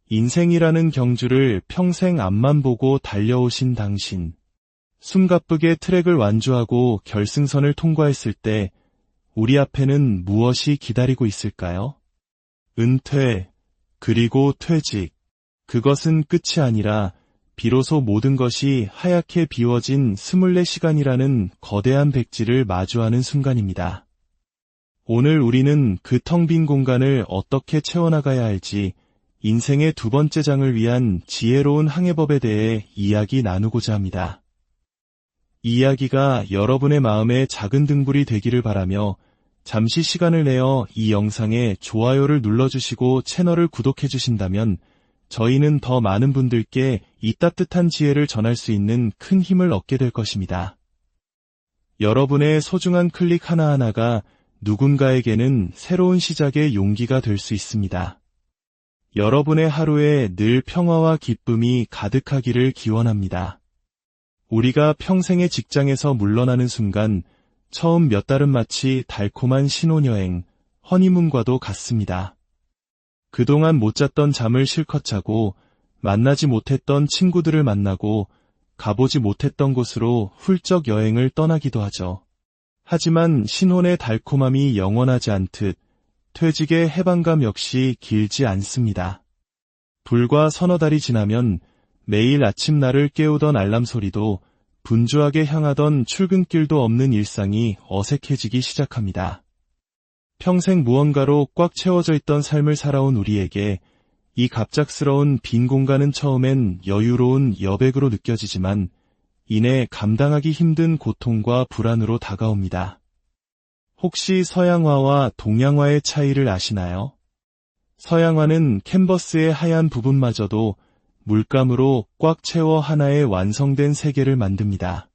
인생이라는 경주를 평생 앞만 보고 달려오신 당신. 숨가쁘게 트랙을 완주하고 결승선을 통과했을 때 우리 앞에는 무엇이 기다리고 있을까요? 은퇴, 그리고 퇴직. 그것은 끝이 아니라 비로소 모든 것이 하얗게 비워진 24시간이라는 거대한 백지를 마주하는 순간입니다. 오늘 우리는 그 텅 빈 공간을 어떻게 채워나가야 할지 인생의 두 번째 장을 위한 지혜로운 항해법에 대해 이야기 나누고자 합니다. 이 이야기가 여러분의 마음에 작은 등불이 되기를 바라며 잠시 시간을 내어 이 영상에 좋아요를 눌러주시고 채널을 구독해 주신다면 저희는 더 많은 분들께 이 따뜻한 지혜를 전할 수 있는 큰 힘을 얻게 될 것입니다. 여러분의 소중한 클릭 하나하나가 누군가에게는 새로운 시작의 용기가 될 수 있습니다. 여러분의 하루에 늘 평화와 기쁨이 가득하기를 기원합니다. 우리가 평생의 직장에서 물러나는 순간 처음 몇 달은 마치 달콤한 신혼여행, 허니문과도 같습니다. 그동안 못 잤던 잠을 실컷 자고 만나지 못했던 친구들을 만나고 가보지 못했던 곳으로 훌쩍 여행을 떠나기도 하죠. 하지만 신혼의 달콤함이 영원하지 않듯 퇴직의 해방감 역시 길지 않습니다. 불과 서너 달이 지나면 매일 아침 나를 깨우던 알람 소리도 분주하게 향하던 출근길도 없는 일상이 어색해지기 시작합니다. 평생 무언가로 꽉 채워져 있던 삶을 살아온 우리에게 이 갑작스러운 빈 공간은 처음엔 여유로운 여백으로 느껴지지만 이내 감당하기 힘든 고통과 불안으로 다가옵니다. 혹시 서양화와 동양화의 차이를 아시나요? 서양화는 캔버스의 하얀 부분마저도 물감으로 꽉 채워 하나의 완성된 세계를 만듭니다.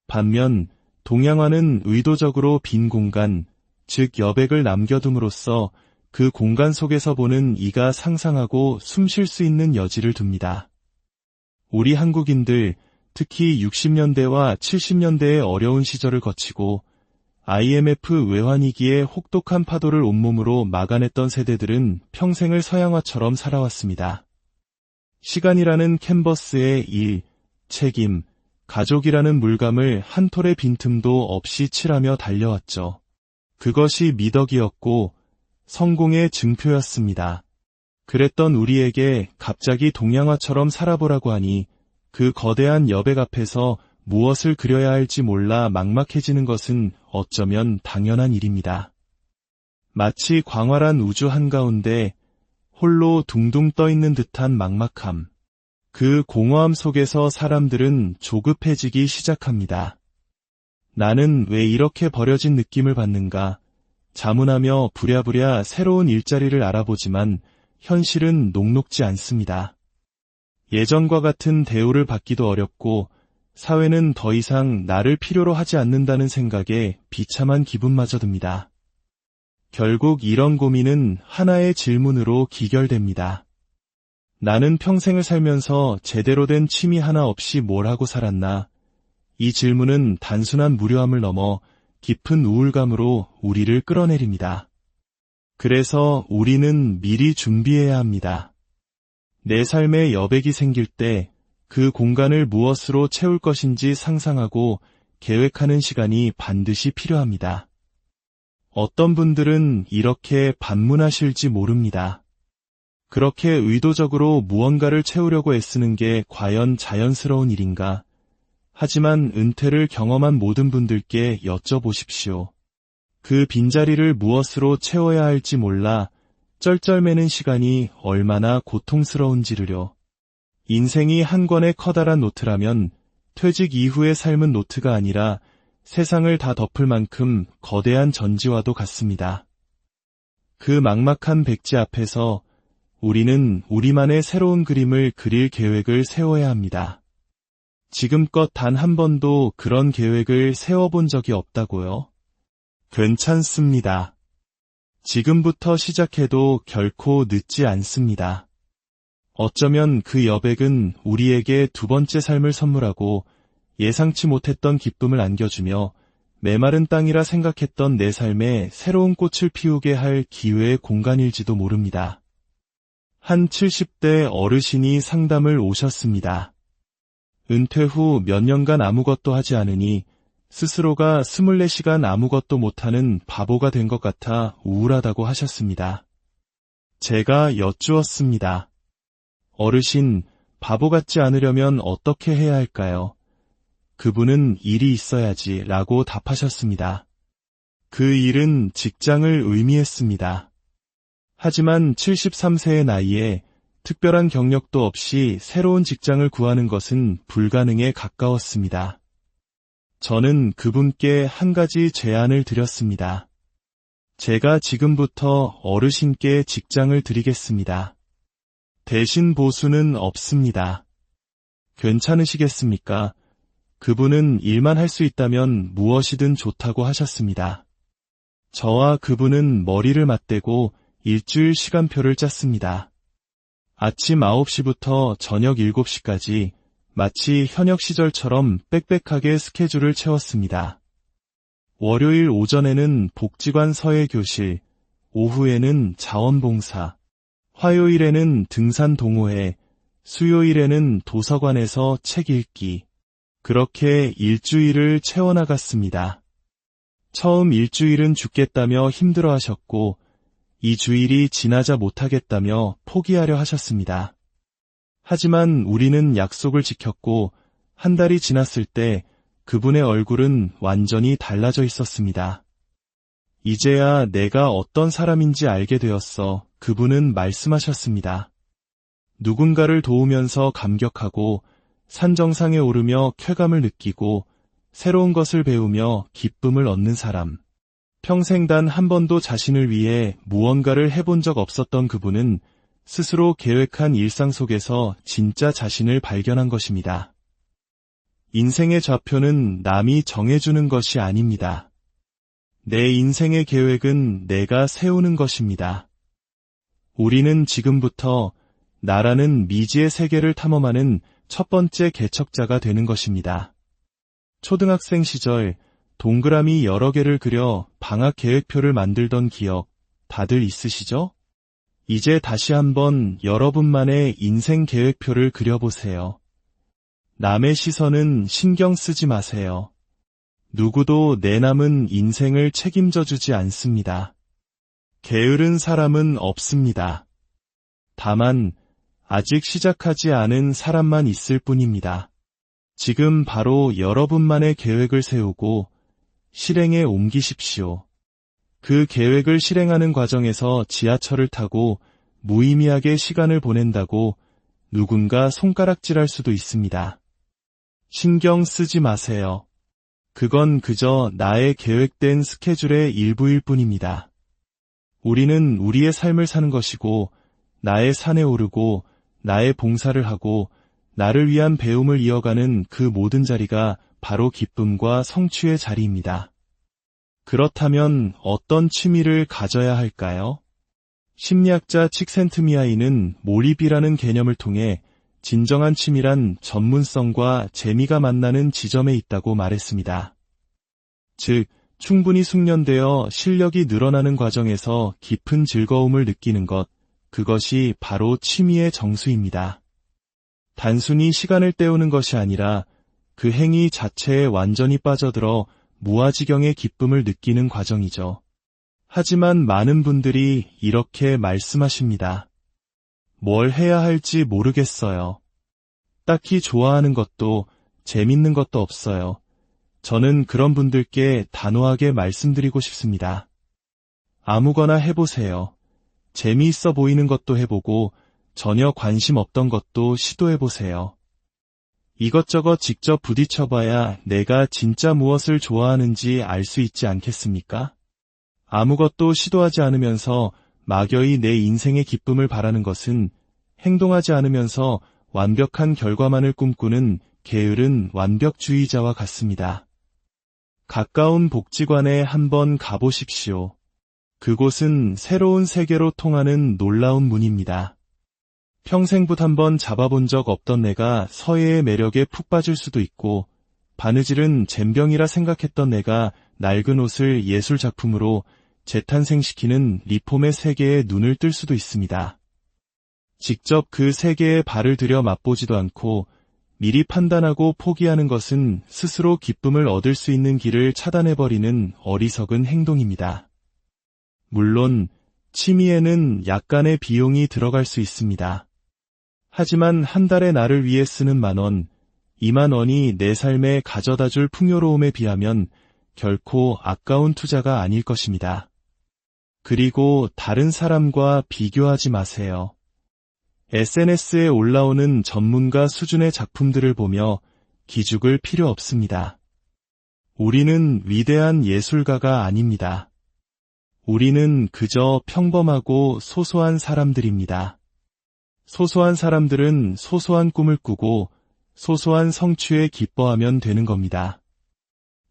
반면 동양화는 의도적으로 빈 공간, 즉 여백을 남겨둠으로써 그 공간 속에서 보는 이가 상상하고 숨 쉴 수 있는 여지를 둡니다. 우리 한국인들, 특히 60년대와 70년대의 어려운 시절을 거치고 IMF 외환위기의 혹독한 파도를 온몸으로 막아냈던 세대들은 평생을 서양화처럼 살아왔습니다. 시간이라는 캔버스에 일, 책임, 가족이라는 물감을 한 톨의 빈틈도 없이 칠하며 달려왔죠. 그것이 미덕이었고 성공의 증표였습니다. 그랬던 우리에게 갑자기 동양화처럼 살아보라고 하니 그 거대한 여백 앞에서 무엇을 그려야 할지 몰라 막막해지는 것은 어쩌면 당연한 일입니다. 마치 광활한 우주 한가운데 홀로 둥둥 떠있는 듯한 막막함. 그 공허함 속에서 사람들은 조급해지기 시작합니다. 나는 왜 이렇게 버려진 느낌을 받는가? 자문하며 부랴부랴 새로운 일자리를 알아보지만 현실은 녹록지 않습니다. 예전과 같은 대우를 받기도 어렵고 사회는 더 이상 나를 필요로 하지 않는다는 생각에 비참한 기분마저 듭니다. 결국 이런 고민은 하나의 질문으로 기결됩니다. 나는 평생을 살면서 제대로 된 취미 하나 없이 뭘 하고 살았나? 이 질문은 단순한 무료함을 넘어 깊은 우울감으로 우리를 끌어내립니다. 그래서 우리는 미리 준비해야 합니다. 내 삶에 여백이 생길 때 그 공간을 무엇으로 채울 것인지 상상하고 계획하는 시간이 반드시 필요합니다. 어떤 분들은 이렇게 반문하실지 모릅니다. 그렇게 의도적으로 무언가를 채우려고 애쓰는 게 과연 자연스러운 일인가? 하지만 은퇴를 경험한 모든 분들께 여쭤보십시오. 그 빈자리를 무엇으로 채워야 할지 몰라 쩔쩔매는 시간이 얼마나 고통스러운지를요. 인생이 한 권의 커다란 노트라면 퇴직 이후의 삶은 노트가 아니라 세상을 다 덮을 만큼 거대한 전지와도 같습니다. 그 막막한 백지 앞에서 우리는 우리만의 새로운 그림을 그릴 계획을 세워야 합니다. 지금껏 단 한 번도 그런 계획을 세워본 적이 없다고요? 괜찮습니다. 지금부터 시작해도 결코 늦지 않습니다. 어쩌면 그 여백은 우리에게 두 번째 삶을 선물하고 예상치 못했던 기쁨을 안겨주며 메마른 땅이라 생각했던 내 삶에 새로운 꽃을 피우게 할 기회의 공간일지도 모릅니다. 한 70대 어르신이 상담을 오셨습니다. 은퇴 후 몇 년간 아무것도 하지 않으니 스스로가 24시간 아무것도 못하는 바보가 된 것 같아 우울하다고 하셨습니다. 제가 여쭈었습니다. 어르신, 바보 같지 않으려면 어떻게 해야 할까요? 그분은 일이 있어야지 라고 답하셨습니다. 그 일은 직장을 의미했습니다. 하지만 73세의 나이에 특별한 경력도 없이 새로운 직장을 구하는 것은 불가능에 가까웠습니다. 저는 그분께 한 가지 제안을 드렸습니다. 제가 지금부터 어르신께 직장을 드리겠습니다. 대신 보수는 없습니다. 괜찮으시겠습니까? 그분은 일만 할 수 있다면 무엇이든 좋다고 하셨습니다. 저와 그분은 머리를 맞대고 일주일 시간표를 짰습니다. 아침 9시부터 저녁 7시까지 마치 현역 시절처럼 빽빽하게 스케줄을 채웠습니다. 월요일 오전에는 복지관 서예교실, 오후에는 자원봉사, 화요일에는 등산 동호회, 수요일에는 도서관에서 책 읽기. 그렇게 일주일을 채워나갔습니다. 처음 일주일은 죽겠다며 힘들어하셨고 2주일이 지나자 못하겠다며 포기하려 하셨습니다. 하지만 우리는 약속을 지켰고 한 달이 지났을 때 그분의 얼굴은 완전히 달라져 있었습니다. 이제야 내가 어떤 사람인지 알게 되었어. 그분은 말씀하셨습니다. 누군가를 도우면서 감격하고 산 정상에 오르며 쾌감을 느끼고 새로운 것을 배우며 기쁨을 얻는 사람. 평생 단 한 번도 자신을 위해 무언가를 해본 적 없었던 그분은 스스로 계획한 일상 속에서 진짜 자신을 발견한 것입니다. 인생의 좌표는 남이 정해주는 것이 아닙니다. 내 인생의 계획은 내가 세우는 것입니다. 우리는 지금부터 나라는 미지의 세계를 탐험하는 첫 번째 개척자가 되는 것입니다. 초등학생 시절 동그라미 여러 개를 그려 방학 계획표를 만들던 기억 다들 있으시죠? 이제 다시 한번 여러분만의 인생 계획표를 그려보세요. 남의 시선은 신경 쓰지 마세요. 누구도 내 남은 인생을 책임져 주지 않습니다. 게으른 사람은 없습니다. 다만 아직 시작하지 않은 사람만 있을 뿐입니다. 지금 바로 여러분만의 계획을 세우고 실행에 옮기십시오. 그 계획을 실행하는 과정에서 지하철을 타고 무의미하게 시간을 보낸다고 누군가 손가락질할 수도 있습니다. 신경 쓰지 마세요. 그건 그저 나의 계획된 스케줄의 일부일 뿐입니다. 우리는 우리의 삶을 사는 것이고 나의 산에 오르고 나의 봉사를 하고 나를 위한 배움을 이어가는 그 모든 자리가 바로 기쁨과 성취의 자리입니다. 그렇다면 어떤 취미를 가져야 할까요? 심리학자 칙센트미하이는 몰입이라는 개념을 통해 진정한 취미란 전문성과 재미가 만나는 지점에 있다고 말했습니다. 즉, 충분히 숙련되어 실력이 늘어나는 과정에서 깊은 즐거움을 느끼는 것, 그것이 바로 취미의 정수입니다. 단순히 시간을 때우는 것이 아니라 그 행위 자체에 완전히 빠져들어 무아지경의 기쁨을 느끼는 과정이죠. 하지만 많은 분들이 이렇게 말씀하십니다. 뭘 해야 할지 모르겠어요. 딱히 좋아하는 것도 재밌는 것도 없어요. 저는 그런 분들께 단호하게 말씀드리고 싶습니다. 아무거나 해보세요. 재미있어 보이는 것도 해보고 전혀 관심 없던 것도 시도해보세요. 이것저것 직접 부딪혀봐야 내가 진짜 무엇을 좋아하는지 알 수 있지 않겠습니까? 아무것도 시도하지 않으면서 막연히 내 인생의 기쁨을 바라는 것은 행동하지 않으면서 완벽한 결과만을 꿈꾸는 게으른 완벽주의자와 같습니다. 가까운 복지관에 한번 가보십시오. 그곳은 새로운 세계로 통하는 놀라운 문입니다. 평생붓 한번 잡아본 적 없던 내가 서예의 매력에 푹 빠질 수도 있고 바느질은 젬병이라 생각했던 내가 낡은 옷을 예술 작품으로 재탄생시키는 리폼의 세계에 눈을 뜰 수도 있습니다. 직접 그 세계에 발을 들여 맛보지도 않고 미리 판단하고 포기하는 것은 스스로 기쁨을 얻을 수 있는 길을 차단해버리는 어리석은 행동입니다. 물론 취미에는 약간의 비용이 들어갈 수 있습니다. 하지만 한 달에 나를 위해 쓰는 10,000원, 20,000원이 내 삶에 가져다줄 풍요로움에 비하면 결코 아까운 투자가 아닐 것입니다. 그리고 다른 사람과 비교하지 마세요. SNS에 올라오는 전문가 수준의 작품들을 보며 기죽을 필요 없습니다. 우리는 위대한 예술가가 아닙니다. 우리는 그저 평범하고 소소한 사람들입니다. 소소한 사람들은 소소한 꿈을 꾸고 소소한 성취에 기뻐하면 되는 겁니다.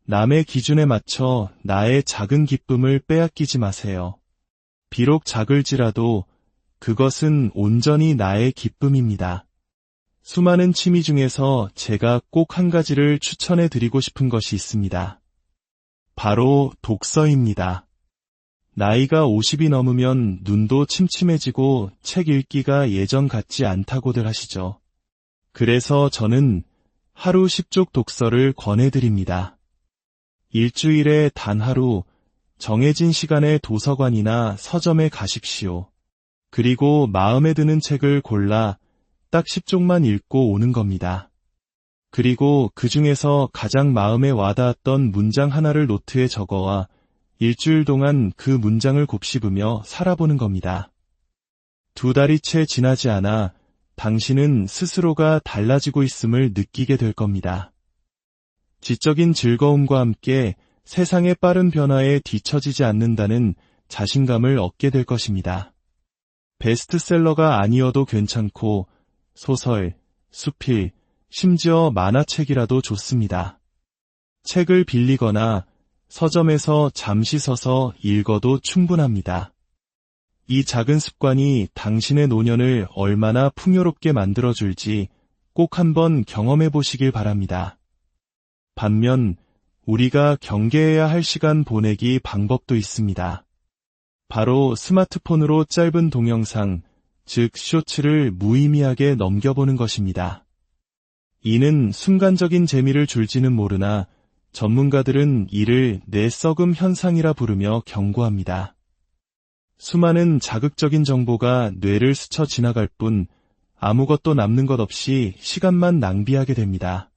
남의 기준에 맞춰 나의 작은 기쁨을 빼앗기지 마세요. 비록 작을지라도 그것은 온전히 나의 기쁨입니다. 수많은 취미 중에서 제가 꼭 한 가지를 추천해 드리고 싶은 것이 있습니다. 바로 독서입니다. 나이가 50이 넘으면 눈도 침침해지고 책 읽기가 예전 같지 않다고들 하시죠. 그래서 저는 하루 10쪽 독서를 권해드립니다. 일주일에 단 하루 정해진 시간에 도서관이나 서점에 가십시오. 그리고 마음에 드는 책을 골라 딱 10쪽만 읽고 오는 겁니다. 그리고 그 중에서 가장 마음에 와닿았던 문장 하나를 노트에 적어와 일주일 동안 그 문장을 곱씹으며 살아보는 겁니다. 2달이 채 지나지 않아 당신은 스스로가 달라지고 있음을 느끼게 될 겁니다. 지적인 즐거움과 함께 세상의 빠른 변화에 뒤처지지 않는다는 자신감을 얻게 될 것입니다. 베스트셀러가 아니어도 괜찮고 소설, 수필, 심지어 만화책이라도 좋습니다. 책을 빌리거나 서점에서 잠시 서서 읽어도 충분합니다. 이 작은 습관이 당신의 노년을 얼마나 풍요롭게 만들어줄지 꼭 한번 경험해 보시길 바랍니다. 반면 우리가 경계해야 할 시간 보내기 방법도 있습니다. 바로 스마트폰으로 짧은 동영상, 즉 쇼츠를 무의미하게 넘겨보는 것입니다. 이는 순간적인 재미를 줄지는 모르나 전문가들은 이를 뇌썩음 현상이라 부르며 경고합니다. 수많은 자극적인 정보가 뇌를 스쳐 지나갈 뿐 아무것도 남는 것 없이 시간만 낭비하게 됩니다.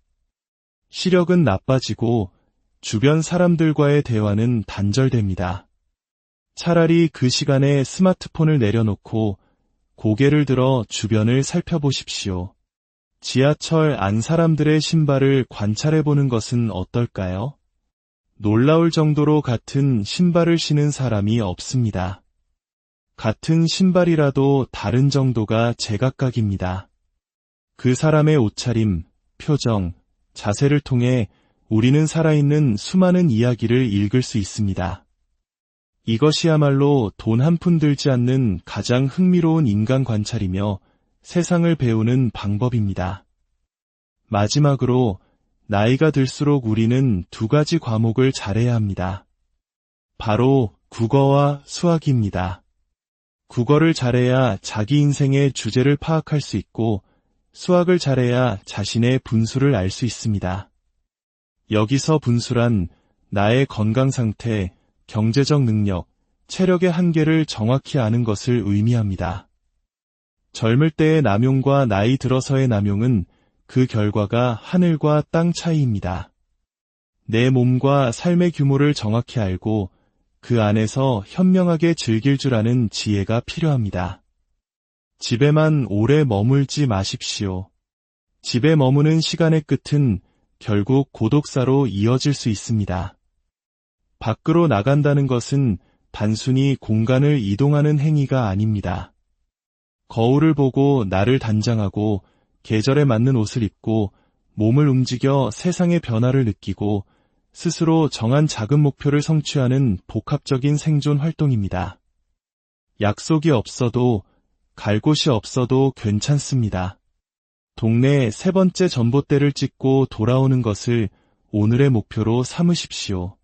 시력은 나빠지고 주변 사람들과의 대화는 단절됩니다. 차라리 그 시간에 스마트폰을 내려놓고 고개를 들어 주변을 살펴보십시오. 지하철 안 사람들의 신발을 관찰해보는 것은 어떨까요? 놀라울 정도로 같은 신발을 신은 사람이 없습니다. 같은 신발이라도 다른 정도가 제각각입니다. 그 사람의 옷차림, 표정, 자세를 통해 우리는 살아있는 수많은 이야기를 읽을 수 있습니다. 이것이야말로 돈 한 푼 들지 않는 가장 흥미로운 인간 관찰이며 세상을 배우는 방법입니다. 마지막으로 나이가 들수록 우리는 2가지 과목을 잘해야 합니다. 바로 국어와 수학입니다. 국어를 잘해야 자기 인생의 주제를 파악할 수 있고 수학을 잘해야 자신의 분수를 알 수 있습니다. 여기서 분수란 나의 건강 상태, 경제적 능력, 체력의 한계를 정확히 아는 것을 의미합니다. 젊을 때의 남용과 나이 들어서의 남용은 그 결과가 하늘과 땅 차이입니다. 내 몸과 삶의 규모를 정확히 알고 그 안에서 현명하게 즐길 줄 아는 지혜가 필요합니다. 집에만 오래 머물지 마십시오. 집에 머무는 시간의 끝은 결국 고독사로 이어질 수 있습니다. 밖으로 나간다는 것은 단순히 공간을 이동하는 행위가 아닙니다. 거울을 보고 나를 단장하고 계절에 맞는 옷을 입고 몸을 움직여 세상의 변화를 느끼고 스스로 정한 작은 목표를 성취하는 복합적인 생존 활동입니다. 약속이 없어도 갈 곳이 없어도 괜찮습니다. 동네 3번째 전봇대를 찍고 돌아오는 것을 오늘의 목표로 삼으십시오.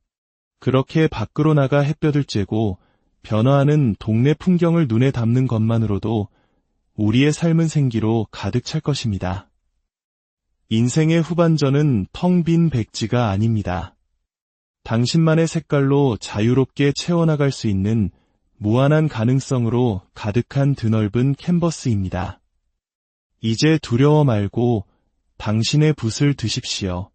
그렇게 밖으로 나가 햇볕을 쬐고 변화하는 동네 풍경을 눈에 담는 것만으로도 우리의 삶은 생기로 가득 찰 것입니다. 인생의 후반전은 텅 빈 백지가 아닙니다. 당신만의 색깔로 자유롭게 채워나갈 수 있는 무한한 가능성으로 가득한 드넓은 캔버스입니다. 이제 두려워 말고 당신의 붓을 드십시오.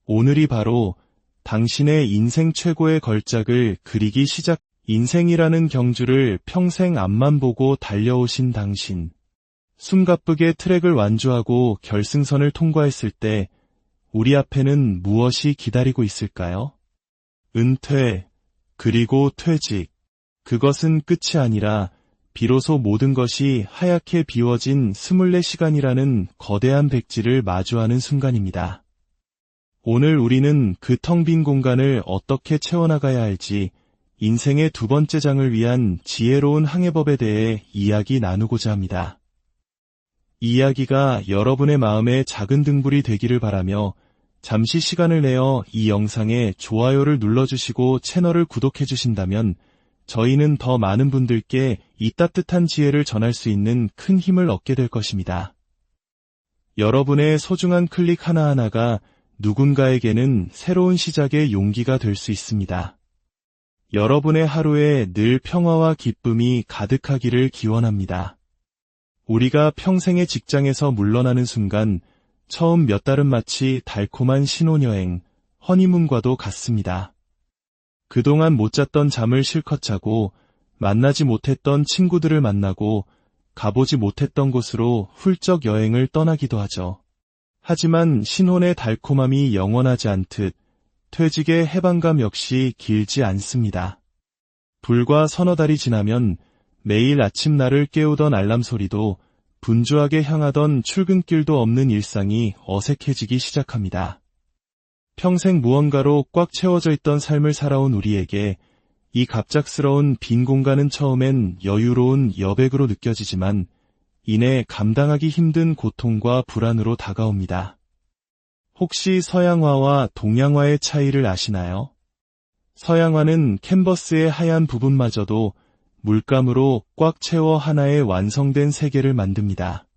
오늘이 바로 당신의 인생 최고의 걸작을 그리기 시작. 인생이라는 경주를 평생 앞만 보고 달려오신 당신. 숨가쁘게 트랙을 완주하고 결승선을 통과했을 때 우리 앞에는 무엇이 기다리고 있을까요? 은퇴, 그리고 퇴직. 그것은 끝이 아니라 비로소 모든 것이 하얗게 비워진 24시간이라는 거대한 백지를 마주하는 순간입니다. 오늘 우리는 그 텅 빈 공간을 어떻게 채워나가야 할지 인생의 두 번째 장을 위한 지혜로운 항해법에 대해 이야기 나누고자 합니다. 이 이야기가 여러분의 마음에 작은 등불이 되기를 바라며 잠시 시간을 내어 이 영상에 좋아요를 눌러주시고 채널을 구독해주신다면 저희는 더 많은 분들께 이 따뜻한 지혜를 전할 수 있는 큰 힘을 얻게 될 것입니다. 여러분의 소중한 클릭 하나하나가 누군가에게는 새로운 시작의 용기가 될 수 있습니다. 여러분의 하루에 늘 평화와 기쁨이 가득하기를 기원합니다. 우리가 평생의 직장에서 물러나는 순간 처음 몇 달은 마치 달콤한 신혼여행, 허니문과도 같습니다. 그동안 못 잤던 잠을 실컷 자고 만나지 못했던 친구들을 만나고 가보지 못했던 곳으로 훌쩍 여행을 떠나기도 하죠. 하지만 신혼의 달콤함이 영원하지 않듯 퇴직의 해방감 역시 길지 않습니다. 불과 서너 달이 지나면 매일 아침 나를 깨우던 알람 소리도 분주하게 향하던 출근길도 없는 일상이 어색해지기 시작합니다. 평생 무언가로 꽉 채워져 있던 삶을 살아온 우리에게 이 갑작스러운 빈 공간은 처음엔 여유로운 여백으로 느껴지지만 이내 감당하기 힘든 고통과 불안으로 다가옵니다. 혹시 서양화와 동양화의 차이를 아시나요? 서양화는 캔버스의 하얀 부분마저도 물감으로 꽉 채워 하나의 완성된 세계를 만듭니다.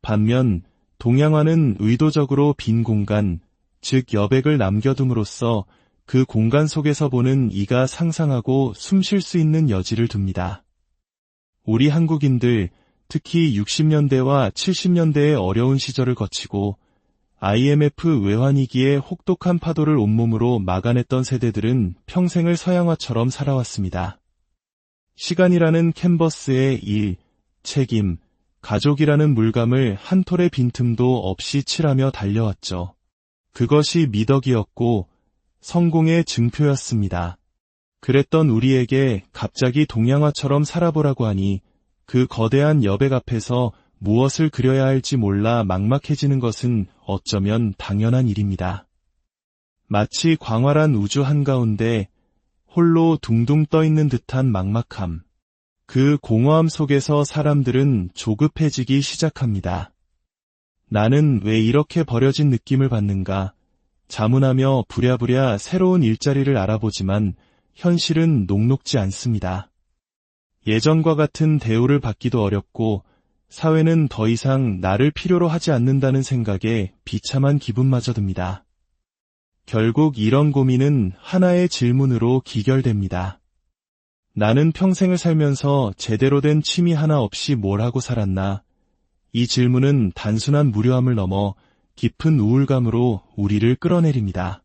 반면 동양화는 의도적으로 빈 공간, 즉 여백을 남겨둠으로써 그 공간 속에서 보는 이가 상상하고 숨 쉴 수 있는 여지를 둡니다. 우리 한국인들, 특히 60년대와 70년대의 어려운 시절을 거치고 IMF 외환위기의 혹독한 파도를 온몸으로 막아냈던 세대들은 평생을 서양화처럼 살아왔습니다. 시간이라는 캔버스에 일, 책임, 가족이라는 물감을 한 톨의 빈틈도 없이 칠하며 달려왔죠. 그것이 미덕이었고 성공의 증표였습니다. 그랬던 우리에게 갑자기 동양화처럼 살아보라고 하니 그 거대한 여백 앞에서 무엇을 그려야 할지 몰라 막막해지는 것은 어쩌면 당연한 일입니다. 마치 광활한 우주 한가운데 홀로 둥둥 떠있는 듯한 막막함. 그 공허함 속에서 사람들은 조급해지기 시작합니다. 나는 왜 이렇게 버려진 느낌을 받는가? 자문하며 부랴부랴 새로운 일자리를 알아보지만 현실은 녹록지 않습니다. 예전과 같은 대우를 받기도 어렵고 사회는 더 이상 나를 필요로 하지 않는다는 생각에 비참한 기분마저 듭니다. 결국 이런 고민은 하나의 질문으로 기결됩니다. 나는 평생을 살면서 제대로 된 취미 하나 없이 뭘 하고 살았나? 이 질문은 단순한 무료함을 넘어 깊은 우울감으로 우리를 끌어내립니다.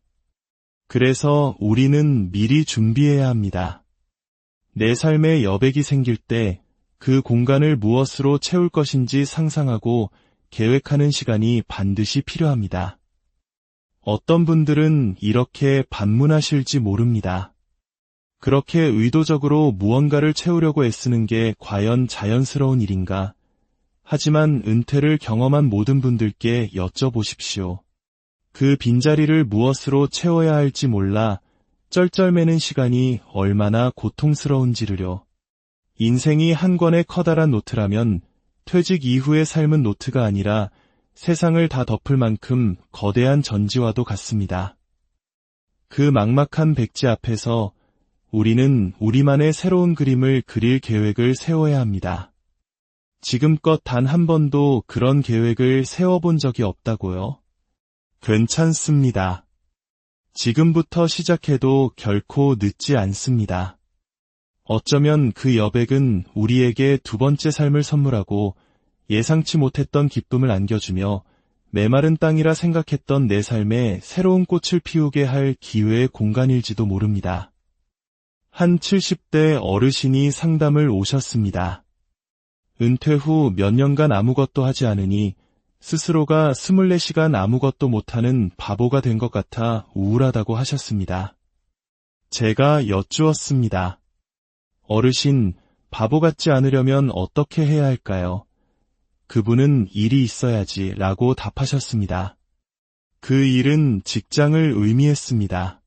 그래서 우리는 미리 준비해야 합니다. 내 삶에 여백이 생길 때 그 공간을 무엇으로 채울 것인지 상상하고 계획하는 시간이 반드시 필요합니다. 어떤 분들은 이렇게 반문하실지 모릅니다. 그렇게 의도적으로 무언가를 채우려고 애쓰는 게 과연 자연스러운 일인가? 하지만 은퇴를 경험한 모든 분들께 여쭤보십시오. 그 빈자리를 무엇으로 채워야 할지 몰라 쩔쩔매는 시간이 얼마나 고통스러운지를요. 인생이 한 권의 커다란 노트라면 퇴직 이후의 삶은 노트가 아니라 세상을 다 덮을 만큼 거대한 전지와도 같습니다. 그 막막한 백지 앞에서 우리는 우리만의 새로운 그림을 그릴 계획을 세워야 합니다. 지금껏 단 한 번도 그런 계획을 세워본 적이 없다고요? 괜찮습니다. 지금부터 시작해도 결코 늦지 않습니다. 어쩌면 그 여백은 우리에게 두 번째 삶을 선물하고 예상치 못했던 기쁨을 안겨주며 메마른 땅이라 생각했던 내 삶에 새로운 꽃을 피우게 할 기회의 공간일지도 모릅니다. 한 70대 어르신이 상담을 오셨습니다. 은퇴 후 몇 년간 아무것도 하지 않으니 스스로가 24시간 아무것도 못하는 바보가 된 것 같아 우울하다고 하셨습니다. 제가 여쭈었습니다. 어르신, 바보 같지 않으려면 어떻게 해야 할까요? 그분은 일이 있어야지 라고 답하셨습니다. 그 일은 직장을 의미했습니다.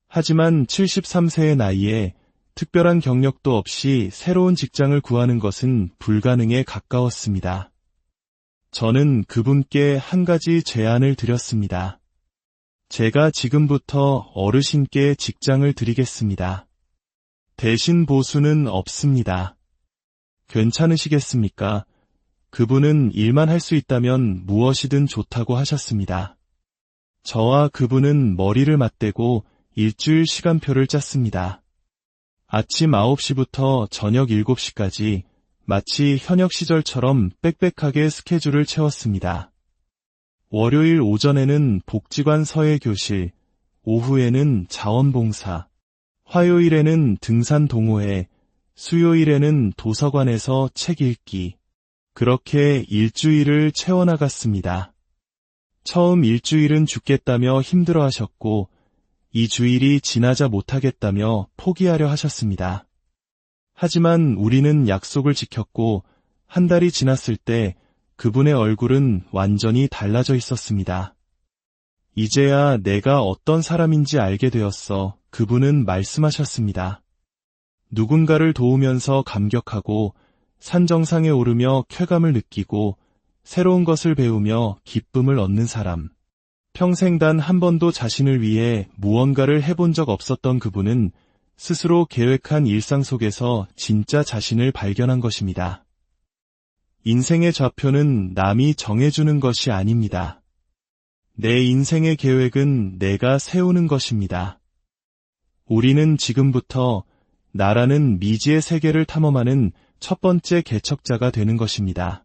하지만 73세의 나이에 특별한 경력도 없이 새로운 직장을 구하는 것은 불가능에 가까웠습니다. 저는 그분께 한 가지 제안을 드렸습니다. 제가 지금부터 어르신께 직장을 드리겠습니다. 대신 보수는 없습니다. 괜찮으시겠습니까? 그분은 일만 할 수 있다면 무엇이든 좋다고 하셨습니다. 저와 그분은 머리를 맞대고 일주일 시간표를 짰습니다. 아침 9시부터 저녁 7시까지 마치 현역 시절처럼 빽빽하게 스케줄을 채웠습니다. 월요일 오전에는 복지관 서예교실, 오후에는 자원봉사, 화요일에는 등산 동호회, 수요일에는 도서관에서 책 읽기. 그렇게 일주일을 채워나갔습니다. 처음 일주일은 죽겠다며 힘들어하셨고 2주일이 지나자 못하겠다며 포기하려 하셨습니다. 하지만 우리는 약속을 지켰고 한 달이 지났을 때 그분의 얼굴은 완전히 달라져 있었습니다. 이제야 내가 어떤 사람인지 알게 되었어. 그분은 말씀하셨습니다. 누군가를 도우면서 감격하고 산 정상에 오르며 쾌감을 느끼고 새로운 것을 배우며 기쁨을 얻는 사람. 평생 단 한 번도 자신을 위해 무언가를 해본 적 없었던 그분은 스스로 계획한 일상 속에서 진짜 자신을 발견한 것입니다. 인생의 좌표는 남이 정해주는 것이 아닙니다. 내 인생의 계획은 내가 세우는 것입니다. 우리는 지금부터 나라는 미지의 세계를 탐험하는 첫 번째 개척자가 되는 것입니다.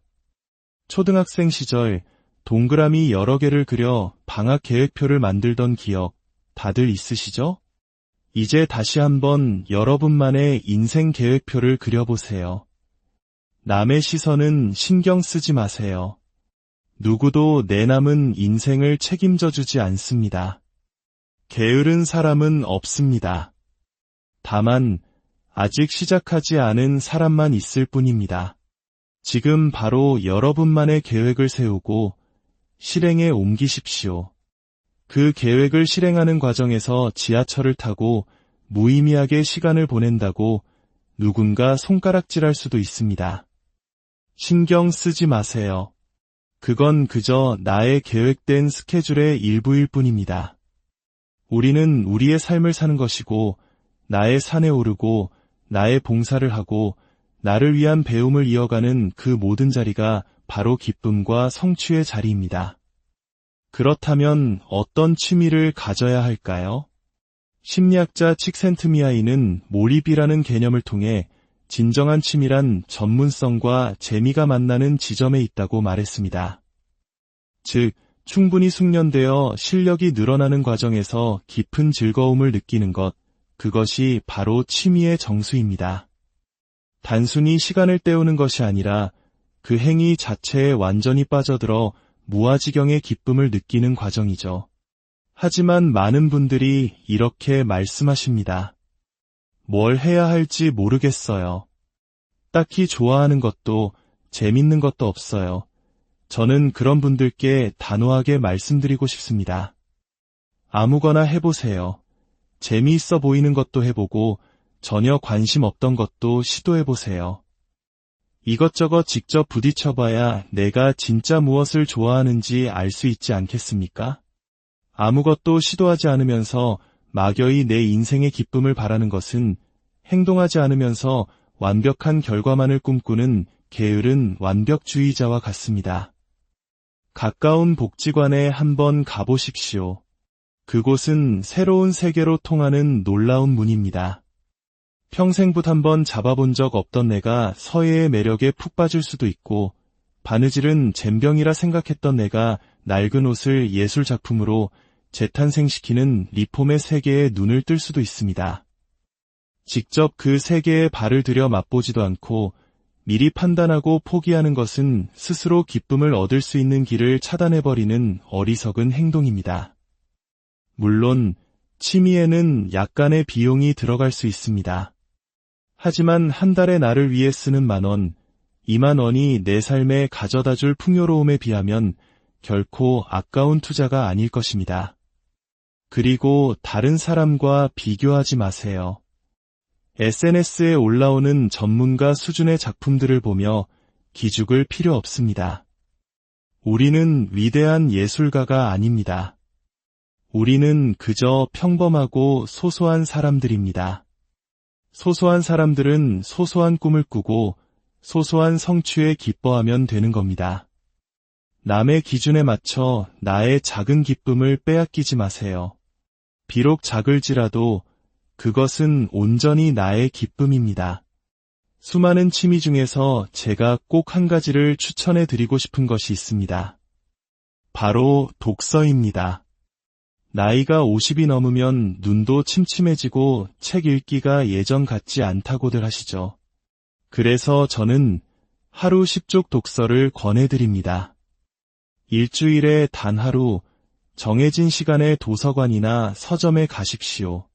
초등학생 시절 동그라미 여러 개를 그려 방학 계획표를 만들던 기억 다들 있으시죠? 이제 다시 한번 여러분만의 인생 계획표를 그려보세요. 남의 시선은 신경 쓰지 마세요. 누구도 내 남은 인생을 책임져 주지 않습니다. 게으른 사람은 없습니다. 다만 아직 시작하지 않은 사람만 있을 뿐입니다. 지금 바로 여러분만의 계획을 세우고 실행에 옮기십시오. 그 계획을 실행하는 과정에서 지하철을 타고 무의미하게 시간을 보낸다고 누군가 손가락질할 수도 있습니다. 신경 쓰지 마세요. 그건 그저 나의 계획된 스케줄의 일부일 뿐입니다. 우리는 우리의 삶을 사는 것이고 나의 산에 오르고 나의 봉사를 하고 나를 위한 배움을 이어가는 그 모든 자리가 바로 기쁨과 성취의 자리입니다. 그렇다면 어떤 취미를 가져야 할까요? 심리학자 칙센트미하이는 몰입이라는 개념을 통해 진정한 취미란 전문성과 재미가 만나는 지점에 있다고 말했습니다. 즉, 충분히 숙련되어 실력이 늘어나는 과정에서 깊은 즐거움을 느끼는 것, 그것이 바로 취미의 정수입니다. 단순히 시간을 때우는 것이 아니라 그 행위 자체에 완전히 빠져들어 무아지경의 기쁨을 느끼는 과정이죠. 하지만 많은 분들이 이렇게 말씀하십니다. 뭘 해야 할지 모르겠어요. 딱히 좋아하는 것도 재밌는 것도 없어요. 저는 그런 분들께 단호하게 말씀드리고 싶습니다. 아무거나 해보세요. 재미있어 보이는 것도 해보고 전혀 관심 없던 것도 시도해보세요. 이것저것 직접 부딪혀봐야 내가 진짜 무엇을 좋아하는지 알 수 있지 않겠습니까? 아무것도 시도하지 않으면서 막연히 내 인생의 기쁨을 바라는 것은 행동하지 않으면서 완벽한 결과만을 꿈꾸는 게으른 완벽주의자와 같습니다. 가까운 복지관에 한번 가보십시오. 그곳은 새로운 세계로 통하는 놀라운 문입니다. 평생붓 한번 잡아본 적 없던 내가 서예의 매력에 푹 빠질 수도 있고, 바느질은 젬병이라 생각했던 내가 낡은 옷을 예술 작품으로 재탄생시키는 리폼의 세계에 눈을 뜰 수도 있습니다. 직접 그 세계에 발을 들여 맛보지도 않고 미리 판단하고 포기하는 것은 스스로 기쁨을 얻을 수 있는 길을 차단해버리는 어리석은 행동입니다. 물론 취미에는 약간의 비용이 들어갈 수 있습니다. 하지만 한 달에 나를 위해 쓰는 10,000원, 20,000원이 내 삶에 가져다줄 풍요로움에 비하면 결코 아까운 투자가 아닐 것입니다. 그리고 다른 사람과 비교하지 마세요. SNS에 올라오는 전문가 수준의 작품들을 보며 기죽을 필요 없습니다. 우리는 위대한 예술가가 아닙니다. 우리는 그저 평범하고 소소한 사람들입니다. 소소한 사람들은 소소한 꿈을 꾸고 소소한 성취에 기뻐하면 되는 겁니다. 남의 기준에 맞춰 나의 작은 기쁨을 빼앗기지 마세요. 비록 작을지라도 그것은 온전히 나의 기쁨입니다. 수많은 취미 중에서 제가 꼭 한 가지를 추천해 드리고 싶은 것이 있습니다. 바로 독서입니다. 나이가 50이 넘으면 눈도 침침해지고 책 읽기가 예전 같지 않다고들 하시죠. 그래서 저는 하루 10쪽 독서를 권해드립니다. 일주일에 단 하루 정해진 시간에 도서관이나 서점에 가십시오.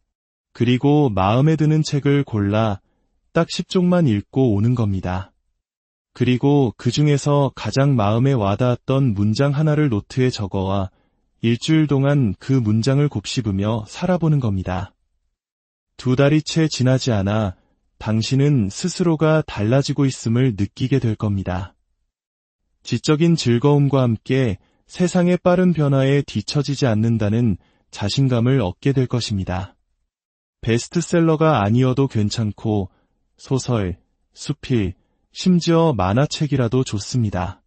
그리고 마음에 드는 책을 골라 딱 10쪽만 읽고 오는 겁니다. 그리고 그 중에서 가장 마음에 와닿았던 문장 하나를 노트에 적어와 일주일 동안 그 문장을 곱씹으며 살아보는 겁니다. 2달이 채 지나지 않아 당신은 스스로가 달라지고 있음을 느끼게 될 겁니다. 지적인 즐거움과 함께 세상의 빠른 변화에 뒤처지지 않는다는 자신감을 얻게 될 것입니다. 베스트셀러가 아니어도 괜찮고 소설, 수필, 심지어 만화책이라도 좋습니다.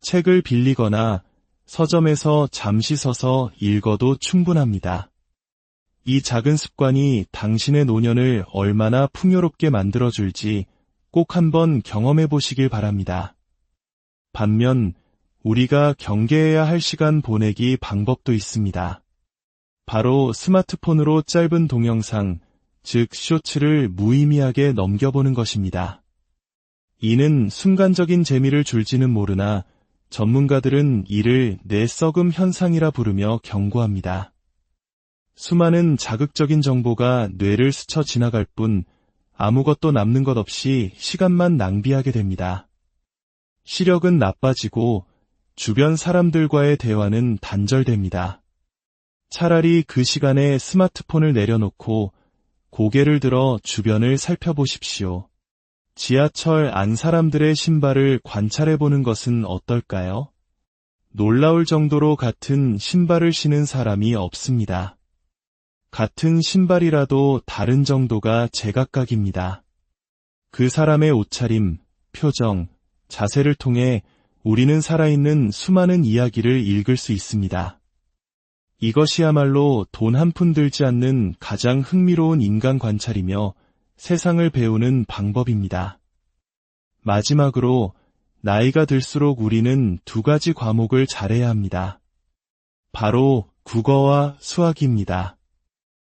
책을 빌리거나 서점에서 잠시 서서 읽어도 충분합니다. 이 작은 습관이 당신의 노년을 얼마나 풍요롭게 만들어줄지 꼭 한번 경험해 보시길 바랍니다. 반면 우리가 경계해야 할 시간 보내기 방법도 있습니다. 바로 스마트폰으로 짧은 동영상, 즉 쇼츠를 무의미하게 넘겨보는 것입니다. 이는 순간적인 재미를 줄지는 모르나 전문가들은 이를 뇌썩음 현상이라 부르며 경고합니다. 수많은 자극적인 정보가 뇌를 스쳐 지나갈 뿐 아무것도 남는 것 없이 시간만 낭비하게 됩니다. 시력은 나빠지고 주변 사람들과의 대화는 단절됩니다. 차라리 그 시간에 스마트폰을 내려놓고 고개를 들어 주변을 살펴보십시오. 지하철 안 사람들의 신발을 관찰해보는 것은 어떨까요? 놀라울 정도로 같은 신발을 신은 사람이 없습니다. 같은 신발이라도 다른 정도가 제각각입니다. 그 사람의 옷차림, 표정, 자세를 통해 우리는 살아있는 수많은 이야기를 읽을 수 있습니다. 이것이야말로 돈 한 푼 들지 않는 가장 흥미로운 인간 관찰이며 세상을 배우는 방법입니다. 마지막으로 나이가 들수록 우리는 2가지 과목을 잘해야 합니다. 바로 국어와 수학입니다.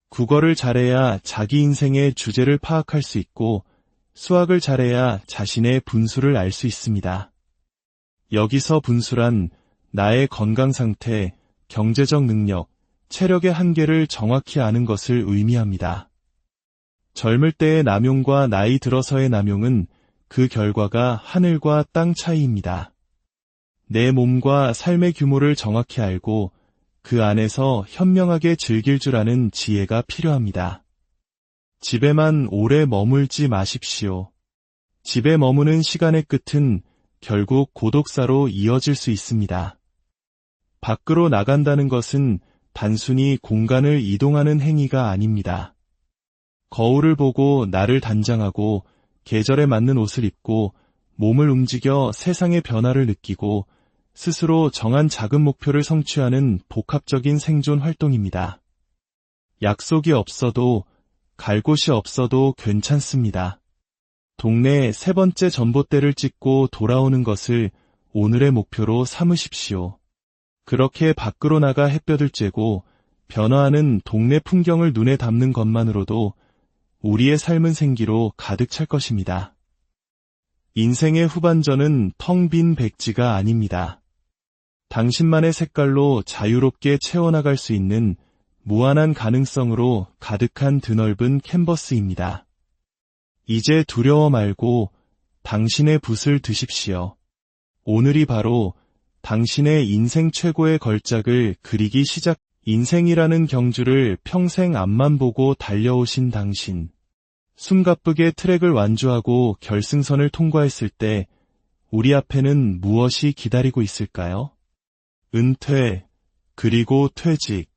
국어를 잘해야 자기 인생의 주제를 파악할 수 있고 수학을 잘해야 자신의 분수를 알 수 있습니다. 여기서 분수란 나의 건강 상태, 경제적 능력, 체력의 한계를 정확히 아는 것을 의미합니다. 젊을 때의 남용과 나이 들어서의 남용은 그 결과가 하늘과 땅 차이입니다. 내 몸과 삶의 규모를 정확히 알고 그 안에서 현명하게 즐길 줄 아는 지혜가 필요합니다. 집에만 오래 머물지 마십시오. 집에 머무는 시간의 끝은 결국 고독사로 이어질 수 있습니다. 밖으로 나간다는 것은 단순히 공간을 이동하는 행위가 아닙니다. 거울을 보고 나를 단장하고 계절에 맞는 옷을 입고 몸을 움직여 세상의 변화를 느끼고 스스로 정한 작은 목표를 성취하는 복합적인 생존 활동입니다. 약속이 없어도 갈 곳이 없어도 괜찮습니다. 동네 세 번째 전봇대를 찍고 돌아오는 것을 오늘의 목표로 삼으십시오. 그렇게 밖으로 나가 햇볕을 쬐고 변화하는 동네 풍경을 눈에 담는 것만으로도 우리의 삶은 생기로 가득 찰 것입니다. 인생의 후반전은 텅 빈 백지가 아닙니다. 당신만의 색깔로 자유롭게 채워나갈 수 있는 무한한 가능성으로 가득한 드넓은 캔버스입니다. 이제 두려워 말고 당신의 붓을 드십시오. 오늘이 바로 당신의 인생 최고의 걸작을 그리기 시작. 인생이라는 경주를 평생 앞만 보고 달려오신 당신. 숨가쁘게 트랙을 완주하고 결승선을 통과했을 때 우리 앞에는 무엇이 기다리고 있을까요? 은퇴, 그리고 퇴직.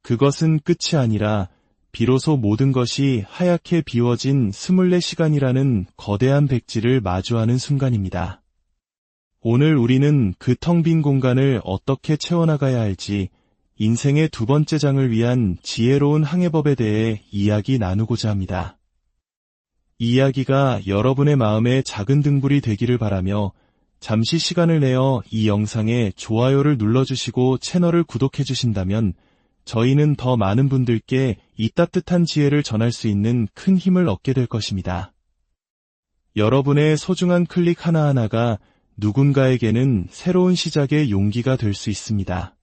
그것은 끝이 아니라 비로소 모든 것이 하얗게 비워진 24시간이라는 거대한 백지를 마주하는 순간입니다. 오늘 우리는 그 텅 빈 공간을 어떻게 채워나가야 할지 인생의 두 번째 장을 위한 지혜로운 항해법에 대해 이야기 나누고자 합니다. 이 이야기가 여러분의 마음에 작은 등불이 되기를 바라며 잠시 시간을 내어 이 영상에 좋아요를 눌러주시고 채널을 구독해주신다면 저희는 더 많은 분들께 이 따뜻한 지혜를 전할 수 있는 큰 힘을 얻게 될 것입니다. 여러분의 소중한 클릭 하나하나가 누군가에게는 새로운 시작의 용기가 될 수 있습니다.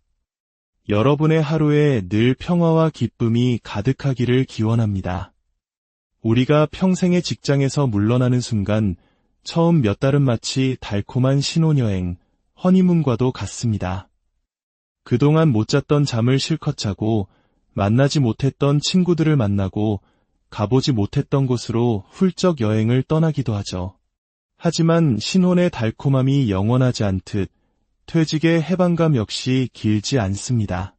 여러분의 하루에 늘 평화와 기쁨이 가득하기를 기원합니다. 우리가 평생의 직장에서 물러나는 순간 처음 몇 달은 마치 달콤한 신혼여행, 허니문과도 같습니다. 그동안 못 잤던 잠을 실컷 자고 만나지 못했던 친구들을 만나고 가보지 못했던 곳으로 훌쩍 여행을 떠나기도 하죠. 하지만 신혼의 달콤함이 영원하지 않듯 퇴직의 해방감 역시 길지 않습니다.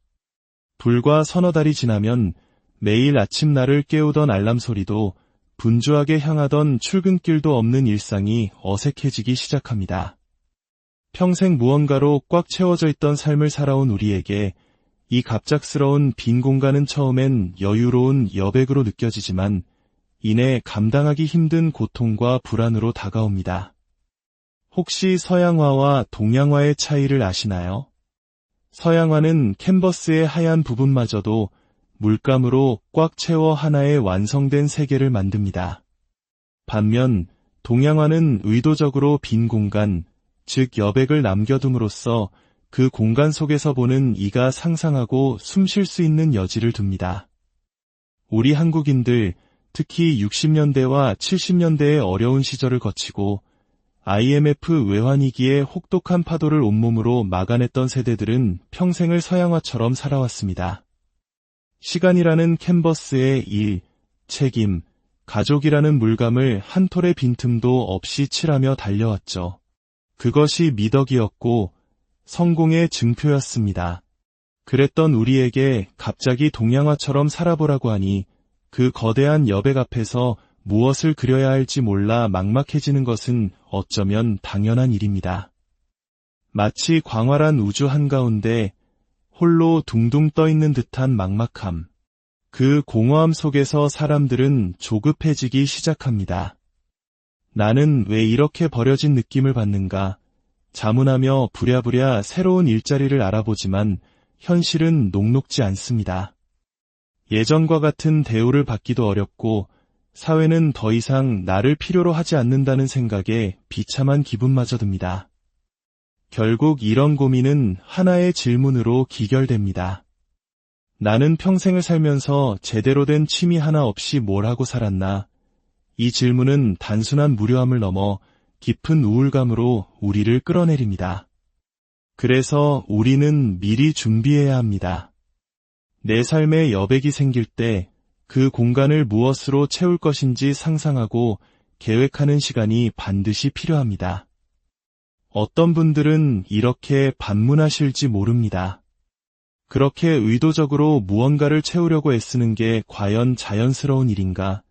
불과 서너 달이 지나면 매일 아침 나를 깨우던 알람 소리도 분주하게 향하던 출근길도 없는 일상이 어색해지기 시작합니다. 평생 무언가로 꽉 채워져 있던 삶을 살아온 우리에게 이 갑작스러운 빈 공간은 처음엔 여유로운 여백으로 느껴지지만 이내 감당하기 힘든 고통과 불안으로 다가옵니다. 혹시 서양화와 동양화의 차이를 아시나요? 서양화는 캔버스의 하얀 부분마저도 물감으로 꽉 채워 하나의 완성된 세계를 만듭니다. 반면 동양화는 의도적으로 빈 공간, 즉 여백을 남겨둠으로써 그 공간 속에서 보는 이가 상상하고 숨 쉴 수 있는 여지를 둡니다. 우리 한국인들, 특히 60년대와 70년대의 어려운 시절을 거치고 IMF 외환위기의 혹독한 파도를 온몸으로 막아냈던 세대들은 평생을 서양화처럼 살아왔습니다. 시간이라는 캔버스에 일, 책임, 가족이라는 물감을 한 톨의 빈틈도 없이 칠하며 달려왔죠. 그것이 미덕이었고 성공의 증표였습니다. 그랬던 우리에게 갑자기 동양화처럼 살아보라고 하니 그 거대한 여백 앞에서 무엇을 그려야 할지 몰라 막막해지는 것은 어쩌면 당연한 일입니다. 마치 광활한 우주 한가운데 홀로 둥둥 떠있는 듯한 막막함. 그 공허함 속에서 사람들은 조급해지기 시작합니다. 나는 왜 이렇게 버려진 느낌을 받는가? 자문하며 부랴부랴 새로운 일자리를 알아보지만 현실은 녹록지 않습니다. 예전과 같은 대우를 받기도 어렵고 사회는 더 이상 나를 필요로 하지 않는다는 생각에 비참한 기분마저 듭니다. 결국 이런 고민은 하나의 질문으로 기결됩니다. 나는 평생을 살면서 제대로 된 취미 하나 없이 뭘 하고 살았나? 이 질문은 단순한 무료함을 넘어 깊은 우울감으로 우리를 끌어내립니다. 그래서 우리는 미리 준비해야 합니다. 내 삶에 여백이 생길 때 그 공간을 무엇으로 채울 것인지 상상하고 계획하는 시간이 반드시 필요합니다. 어떤 분들은 이렇게 반문하실지 모릅니다. 그렇게 의도적으로 무언가를 채우려고 애쓰는 게 과연 자연스러운 일인가?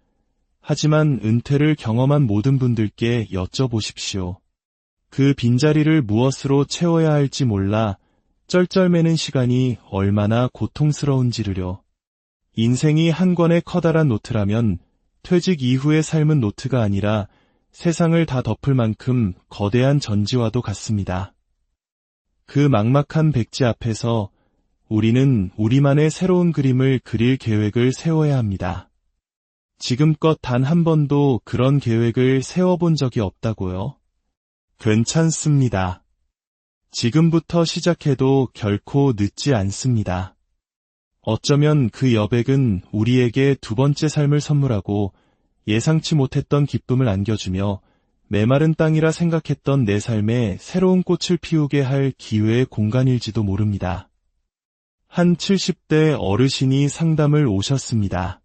하지만 은퇴를 경험한 모든 분들께 여쭤보십시오. 그 빈자리를 무엇으로 채워야 할지 몰라 쩔쩔매는 시간이 얼마나 고통스러운지를요. 인생이 한 권의 커다란 노트라면 퇴직 이후의 삶은 노트가 아니라 세상을 다 덮을 만큼 거대한 전지와도 같습니다. 그 막막한 백지 앞에서 우리는 우리만의 새로운 그림을 그릴 계획을 세워야 합니다. 지금껏 단 한 번도 그런 계획을 세워본 적이 없다고요? 괜찮습니다. 지금부터 시작해도 결코 늦지 않습니다. 어쩌면 그 여백은 우리에게 두 번째 삶을 선물하고 예상치 못했던 기쁨을 안겨주며 메마른 땅이라 생각했던 내 삶에 새로운 꽃을 피우게 할 기회의 공간일지도 모릅니다. 한 70대 어르신이 상담을 오셨습니다.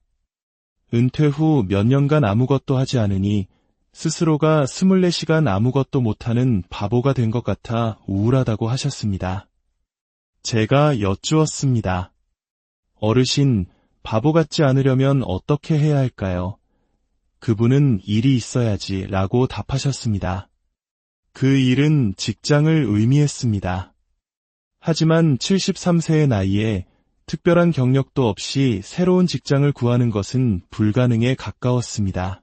은퇴 후 몇 년간 아무것도 하지 않으니 스스로가 24시간 아무것도 못하는 바보가 된 것 같아 우울하다고 하셨습니다. 제가 여쭈었습니다. 어르신, 바보 같지 않으려면 어떻게 해야 할까요? 그분은 일이 있어야지 라고 답하셨습니다. 그 일은 직장을 의미했습니다. 하지만 73세의 나이에 특별한 경력도 없이 새로운 직장을 구하는 것은 불가능에 가까웠습니다.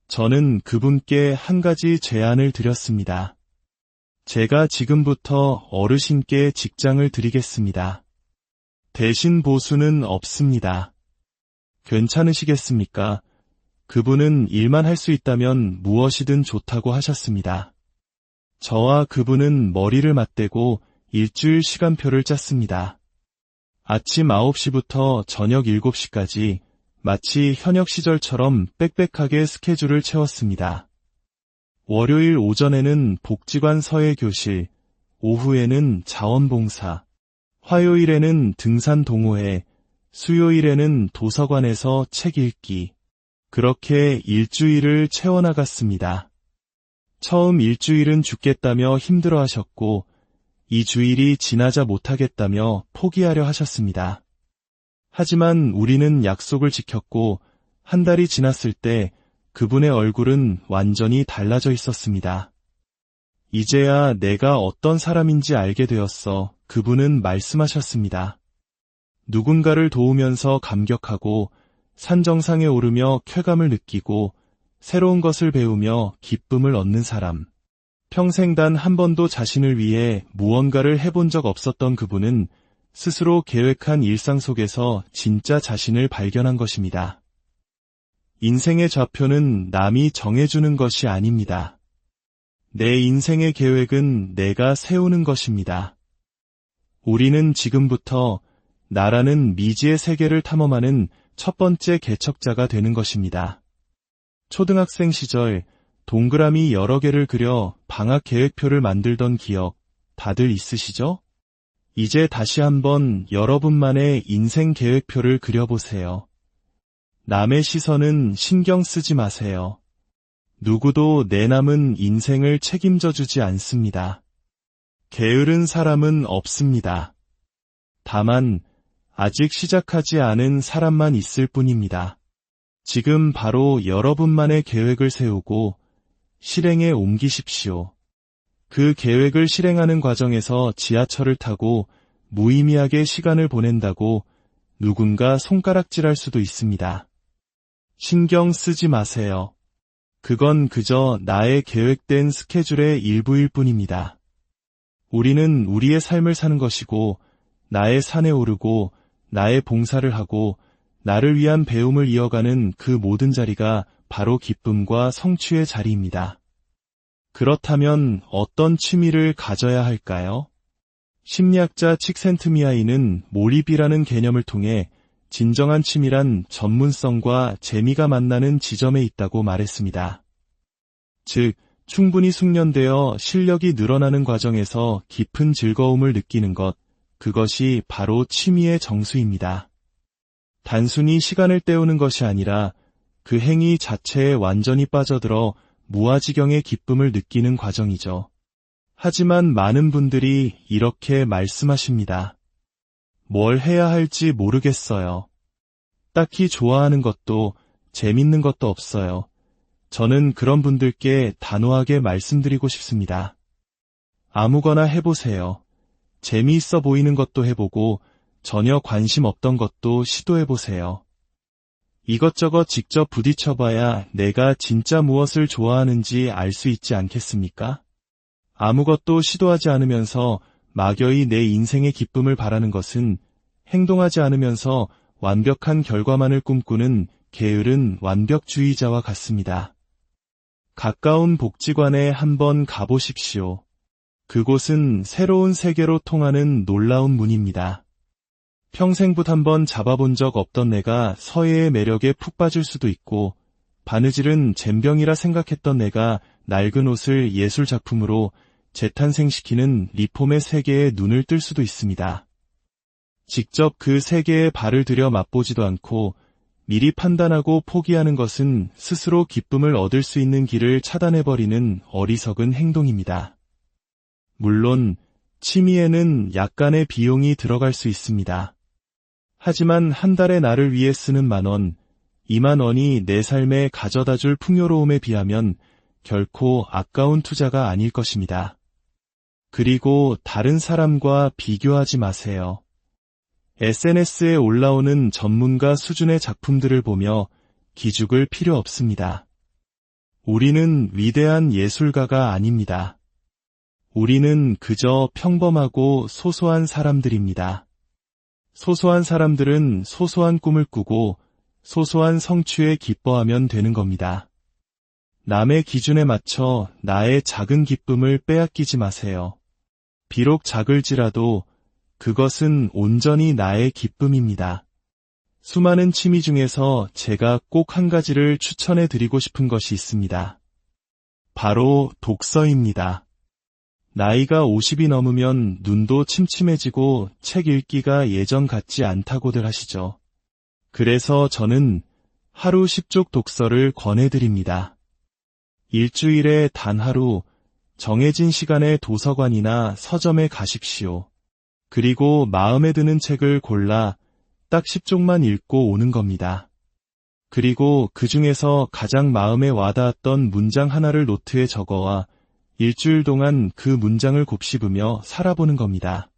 저는 그분께 한 가지 제안을 드렸습니다. 제가 지금부터 어르신께 직장을 드리겠습니다. 대신 보수는 없습니다. 괜찮으시겠습니까? 그분은 일만 할 수 있다면 무엇이든 좋다고 하셨습니다. 저와 그분은 머리를 맞대고 일주일 시간표를 짰습니다. 아침 9시부터 저녁 7시까지 마치 현역 시절처럼 빽빽하게 스케줄을 채웠습니다. 월요일 오전에는 복지관 서예교실, 오후에는 자원봉사, 화요일에는 등산 동호회, 수요일에는 도서관에서 책 읽기. 그렇게 일주일을 채워나갔습니다. 처음 일주일은 죽겠다며 힘들어하셨고 2주일이 지나자 못하겠다며 포기하려 하셨습니다. 하지만 우리는 약속을 지켰고 한 달이 지났을 때 그분의 얼굴은 완전히 달라져 있었습니다. 이제야 내가 어떤 사람인지 알게 되었어. 그분은 말씀하셨습니다. 누군가를 도우면서 감격하고 산 정상에 오르며 쾌감을 느끼고 새로운 것을 배우며 기쁨을 얻는 사람. 평생 단 한 번도 자신을 위해 무언가를 해본 적 없었던 그분은 스스로 계획한 일상 속에서 진짜 자신을 발견한 것입니다. 인생의 좌표는 남이 정해주는 것이 아닙니다. 내 인생의 계획은 내가 세우는 것입니다. 우리는 지금부터 나라는 미지의 세계를 탐험하는 첫 번째 개척자가 되는 것입니다. 초등학생 시절 동그라미 여러 개를 그려 방학 계획표를 만들던 기억 다들 있으시죠? 이제 다시 한번 여러분만의 인생 계획표를 그려보세요. 남의 시선은 신경 쓰지 마세요. 누구도 내 남은 인생을 책임져 주지 않습니다. 게으른 사람은 없습니다. 다만 아직 시작하지 않은 사람만 있을 뿐입니다. 지금 바로 여러분만의 계획을 세우고 실행에 옮기십시오. 그 계획을 실행하는 과정에서 지하철을 타고 무의미하게 시간을 보낸다고 누군가 손가락질할 수도 있습니다. 신경 쓰지 마세요. 그건 그저 나의 계획된 스케줄의 일부일 뿐입니다. 우리는 우리의 삶을 사는 것이고 나의 산에 오르고 나의 봉사를 하고 나를 위한 배움을 이어가는 그 모든 자리가 바로 기쁨과 성취의 자리입니다. 그렇다면 어떤 취미를 가져야 할까요? 심리학자 칙센트미하이는 몰입이라는 개념을 통해 진정한 취미란 전문성과 재미가 만나는 지점에 있다고 말했습니다. 즉, 충분히 숙련되어 실력이 늘어나는 과정에서 깊은 즐거움을 느끼는 것, 그것이 바로 취미의 정수입니다. 단순히 시간을 때우는 것이 아니라 그 행위 자체에 완전히 빠져들어 무아지경의 기쁨을 느끼는 과정이죠. 하지만 많은 분들이 이렇게 말씀하십니다. 뭘 해야 할지 모르겠어요. 딱히 좋아하는 것도 재밌는 것도 없어요. 저는 그런 분들께 단호하게 말씀드리고 싶습니다. 아무거나 해보세요. 재미있어 보이는 것도 해보고 전혀 관심 없던 것도 시도해보세요. 이것저것 직접 부딪혀봐야 내가 진짜 무엇을 좋아하는지 알 수 있지 않겠습니까? 아무것도 시도하지 않으면서 막연히 내 인생의 기쁨을 바라는 것은 행동하지 않으면서 완벽한 결과만을 꿈꾸는 게으른 완벽주의자와 같습니다. 가까운 복지관에 한번 가보십시오. 그곳은 새로운 세계로 통하는 놀라운 문입니다. 평생 붓 한번 잡아본 적 없던 내가 서예의 매력에 푹 빠질 수도 있고, 바느질은 젬병이라 생각했던 내가 낡은 옷을 예술작품으로 재탄생시키는 리폼의 세계에 눈을 뜰 수도 있습니다. 직접 그 세계에 발을 들여 맛보지도 않고 미리 판단하고 포기하는 것은 스스로 기쁨을 얻을 수 있는 길을 차단해버리는 어리석은 행동입니다. 물론 취미에는 약간의 비용이 들어갈 수 있습니다. 하지만 한 달에 나를 위해 쓰는 10,000원, 20,000원이 내 삶에 가져다줄 풍요로움에 비하면 결코 아까운 투자가 아닐 것입니다. 그리고 다른 사람과 비교하지 마세요. SNS에 올라오는 전문가 수준의 작품들을 보며 기죽을 필요 없습니다. 우리는 위대한 예술가가 아닙니다. 우리는 그저 평범하고 소소한 사람들입니다. 소소한 사람들은 소소한 꿈을 꾸고 소소한 성취에 기뻐하면 되는 겁니다. 남의 기준에 맞춰 나의 작은 기쁨을 빼앗기지 마세요. 비록 작을지라도 그것은 온전히 나의 기쁨입니다. 수많은 취미 중에서 제가 꼭 한 가지를 추천해 드리고 싶은 것이 있습니다. 바로 독서입니다. 나이가 50이 넘으면 눈도 침침해지고 책 읽기가 예전 같지 않다고들 하시죠. 그래서 저는 하루 10쪽 독서를 권해드립니다. 일주일에 단 하루 정해진 시간에 도서관이나 서점에 가십시오. 그리고 마음에 드는 책을 골라 딱 10쪽만 읽고 오는 겁니다. 그리고 그 중에서 가장 마음에 와닿았던 문장 하나를 노트에 적어와 일주일 동안 그 문장을 곱씹으며 살아보는 겁니다.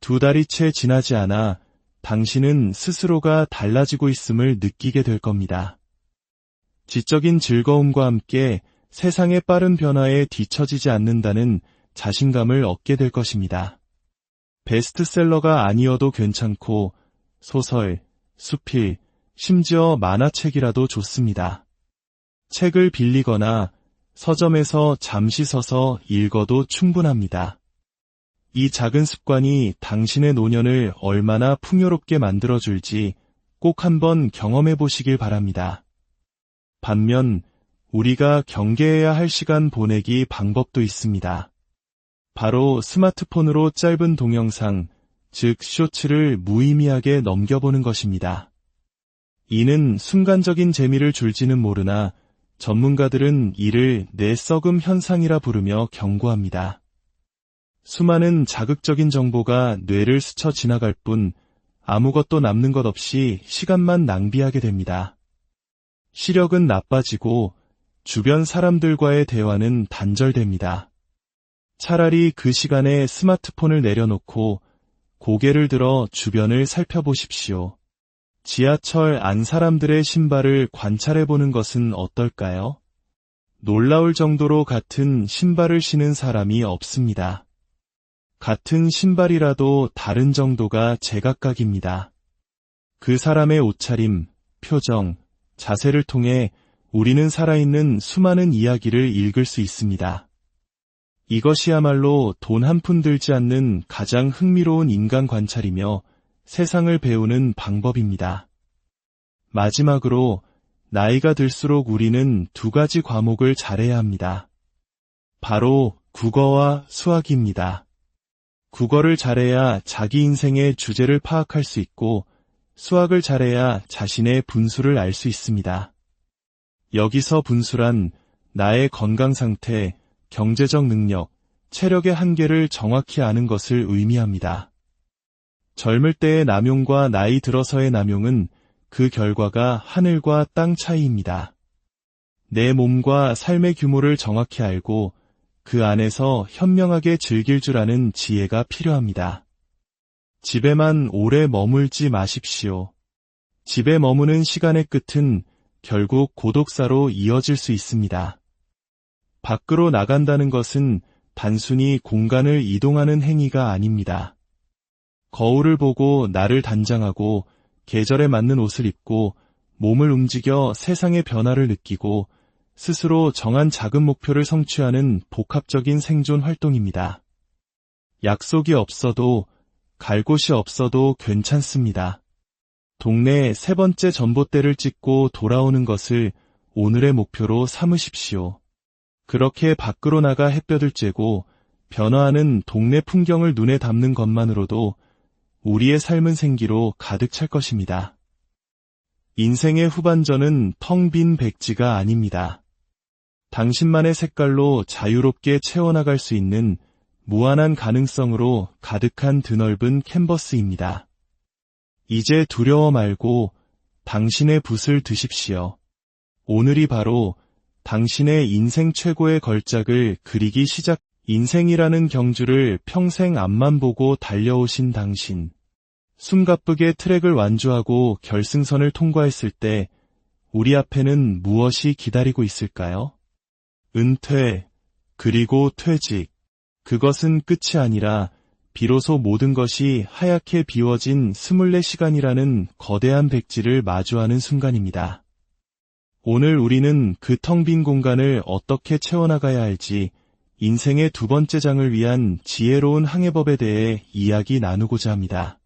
2달이 채 지나지 않아 당신은 스스로가 달라지고 있음을 느끼게 될 겁니다. 지적인 즐거움과 함께 세상의 빠른 변화에 뒤처지지 않는다는 자신감을 얻게 될 것입니다. 베스트셀러가 아니어도 괜찮고 소설, 수필, 심지어 만화책이라도 좋습니다. 책을 빌리거나 서점에서 잠시 서서 읽어도 충분합니다. 이 작은 습관이 당신의 노년을 얼마나 풍요롭게 만들어줄지 꼭 한번 경험해 보시길 바랍니다. 반면 우리가 경계해야 할 시간 보내기 방법도 있습니다. 바로 스마트폰으로 짧은 동영상, 즉 쇼츠를 무의미하게 넘겨보는 것입니다. 이는 순간적인 재미를 줄지는 모르나 전문가들은 이를 뇌썩음 현상이라 부르며 경고합니다. 수많은 자극적인 정보가 뇌를 스쳐 지나갈 뿐 아무것도 남는 것 없이 시간만 낭비하게 됩니다. 시력은 나빠지고 주변 사람들과의 대화는 단절됩니다. 차라리 그 시간에 스마트폰을 내려놓고 고개를 들어 주변을 살펴보십시오. 지하철 안 사람들의 신발을 관찰해보는 것은 어떨까요? 놀라울 정도로 같은 신발을 신은 사람이 없습니다. 같은 신발이라도 다른 정도가 제각각입니다. 그 사람의 옷차림, 표정, 자세를 통해 우리는 살아있는 수많은 이야기를 읽을 수 있습니다. 이것이야말로 돈 한 푼 들지 않는 가장 흥미로운 인간 관찰이며 세상을 배우는 방법입니다. 마지막으로 나이가 들수록 우리는 2가지 과목을 잘해야 합니다. 바로 국어와 수학입니다. 국어를 잘해야 자기 인생의 주제를 파악할 수 있고 수학을 잘해야 자신의 분수를 알 수 있습니다. 여기서 분수란 나의 건강 상태, 경제적 능력, 체력의 한계를 정확히 아는 것을 의미합니다. 젊을 때의 남용과 나이 들어서의 남용은 그 결과가 하늘과 땅 차이입니다. 내 몸과 삶의 규모를 정확히 알고 그 안에서 현명하게 즐길 줄 아는 지혜가 필요합니다. 집에만 오래 머물지 마십시오. 집에 머무는 시간의 끝은 결국 고독사로 이어질 수 있습니다. 밖으로 나간다는 것은 단순히 공간을 이동하는 행위가 아닙니다. 거울을 보고 나를 단장하고 계절에 맞는 옷을 입고 몸을 움직여 세상의 변화를 느끼고 스스로 정한 작은 목표를 성취하는 복합적인 생존 활동입니다. 약속이 없어도 갈 곳이 없어도 괜찮습니다. 동네 세 번째 전봇대를 찍고 돌아오는 것을 오늘의 목표로 삼으십시오. 그렇게 밖으로 나가 햇볕을 쬐고 변화하는 동네 풍경을 눈에 담는 것만으로도 우리의 삶은 생기로 가득 찰 것입니다. 인생의 후반전은 텅 빈 백지가 아닙니다. 당신만의 색깔로 자유롭게 채워나갈 수 있는 무한한 가능성으로 가득한 드넓은 캔버스입니다. 이제 두려워 말고 당신의 붓을 드십시오. 오늘이 바로 당신의 인생 최고의 걸작을 그리기 시작. 인생이라는 경주를 평생 앞만 보고 달려오신 당신. 숨가쁘게 트랙을 완주하고 결승선을 통과했을 때 우리 앞에는 무엇이 기다리고 있을까요? 은퇴, 그리고 퇴직. 그것은 끝이 아니라 비로소 모든 것이 하얗게 비워진 24시간이라는 거대한 백지를 마주하는 순간입니다. 오늘 우리는 그 텅 빈 공간을 어떻게 채워나가야 할지 인생의 두 번째 장을 위한 지혜로운 항해법에 대해 이야기 나누고자 합니다.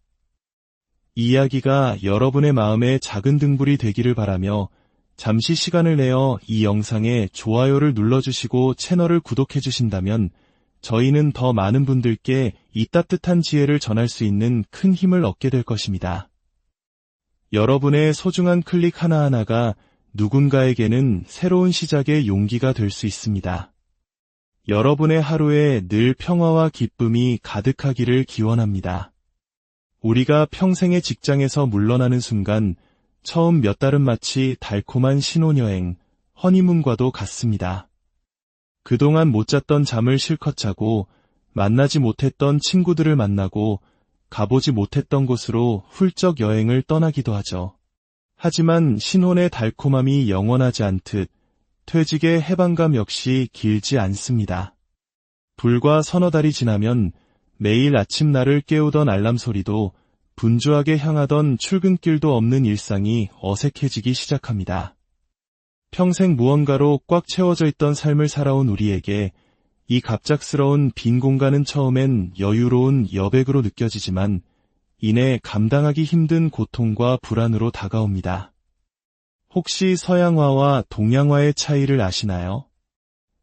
이 이야기가 여러분의 마음에 작은 등불이 되기를 바라며 잠시 시간을 내어 이 영상에 좋아요를 눌러주시고 채널을 구독해주신다면 저희는 더 많은 분들께 이 따뜻한 지혜를 전할 수 있는 큰 힘을 얻게 될 것입니다. 여러분의 소중한 클릭 하나하나가 누군가에게는 새로운 시작의 용기가 될 수 있습니다. 여러분의 하루에 늘 평화와 기쁨이 가득하기를 기원합니다. 우리가 평생의 직장에서 물러나는 순간 처음 몇 달은 마치 달콤한 신혼여행, 허니문과도 같습니다. 그동안 못 잤던 잠을 실컷 자고 만나지 못했던 친구들을 만나고 가보지 못했던 곳으로 훌쩍 여행을 떠나기도 하죠. 하지만 신혼의 달콤함이 영원하지 않듯 퇴직의 해방감 역시 길지 않습니다. 불과 서너 달이 지나면 매일 아침 나를 깨우던 알람 소리도 분주하게 향하던 출근길도 없는 일상이 어색해지기 시작합니다. 평생 무언가로 꽉 채워져 있던 삶을 살아온 우리에게 이 갑작스러운 빈 공간은 처음엔 여유로운 여백으로 느껴지지만 이내 감당하기 힘든 고통과 불안으로 다가옵니다. 혹시 서양화와 동양화의 차이를 아시나요?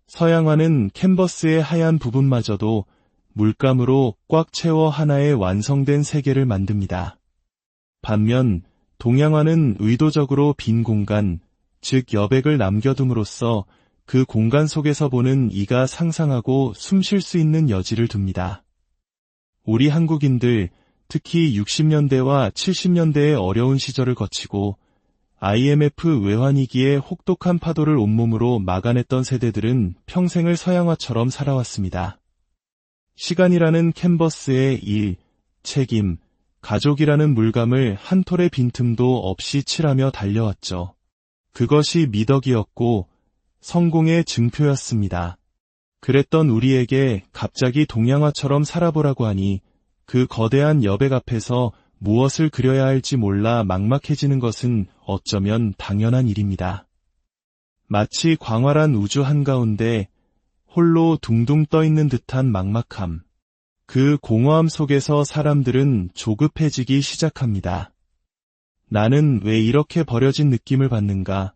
서양화는 캔버스의 하얀 부분마저도 물감으로 꽉 채워 하나의 완성된 세계를 만듭니다. 반면 동양화는 의도적으로 빈 공간, 즉 여백을 남겨둠으로써 그 공간 속에서 보는 이가 상상하고 숨 쉴 수 있는 여지를 둡니다. 우리 한국인들, 특히 60년대와 70년대의 어려운 시절을 거치고 IMF 외환위기의 혹독한 파도를 온몸으로 막아냈던 세대들은 평생을 서양화처럼 살아왔습니다. 시간이라는 캔버스에 일, 책임, 가족이라는 물감을 한 톨의 빈틈도 없이 칠하며 달려왔죠. 그것이 미덕이었고 성공의 증표였습니다. 그랬던 우리에게 갑자기 동양화처럼 살아보라고 하니 그 거대한 여백 앞에서 무엇을 그려야 할지 몰라 막막해지는 것은 어쩌면 당연한 일입니다. 마치 광활한 우주 한가운데 홀로 둥둥 떠있는 듯한 막막함. 그 공허함 속에서 사람들은 조급해지기 시작합니다. 나는 왜 이렇게 버려진 느낌을 받는가?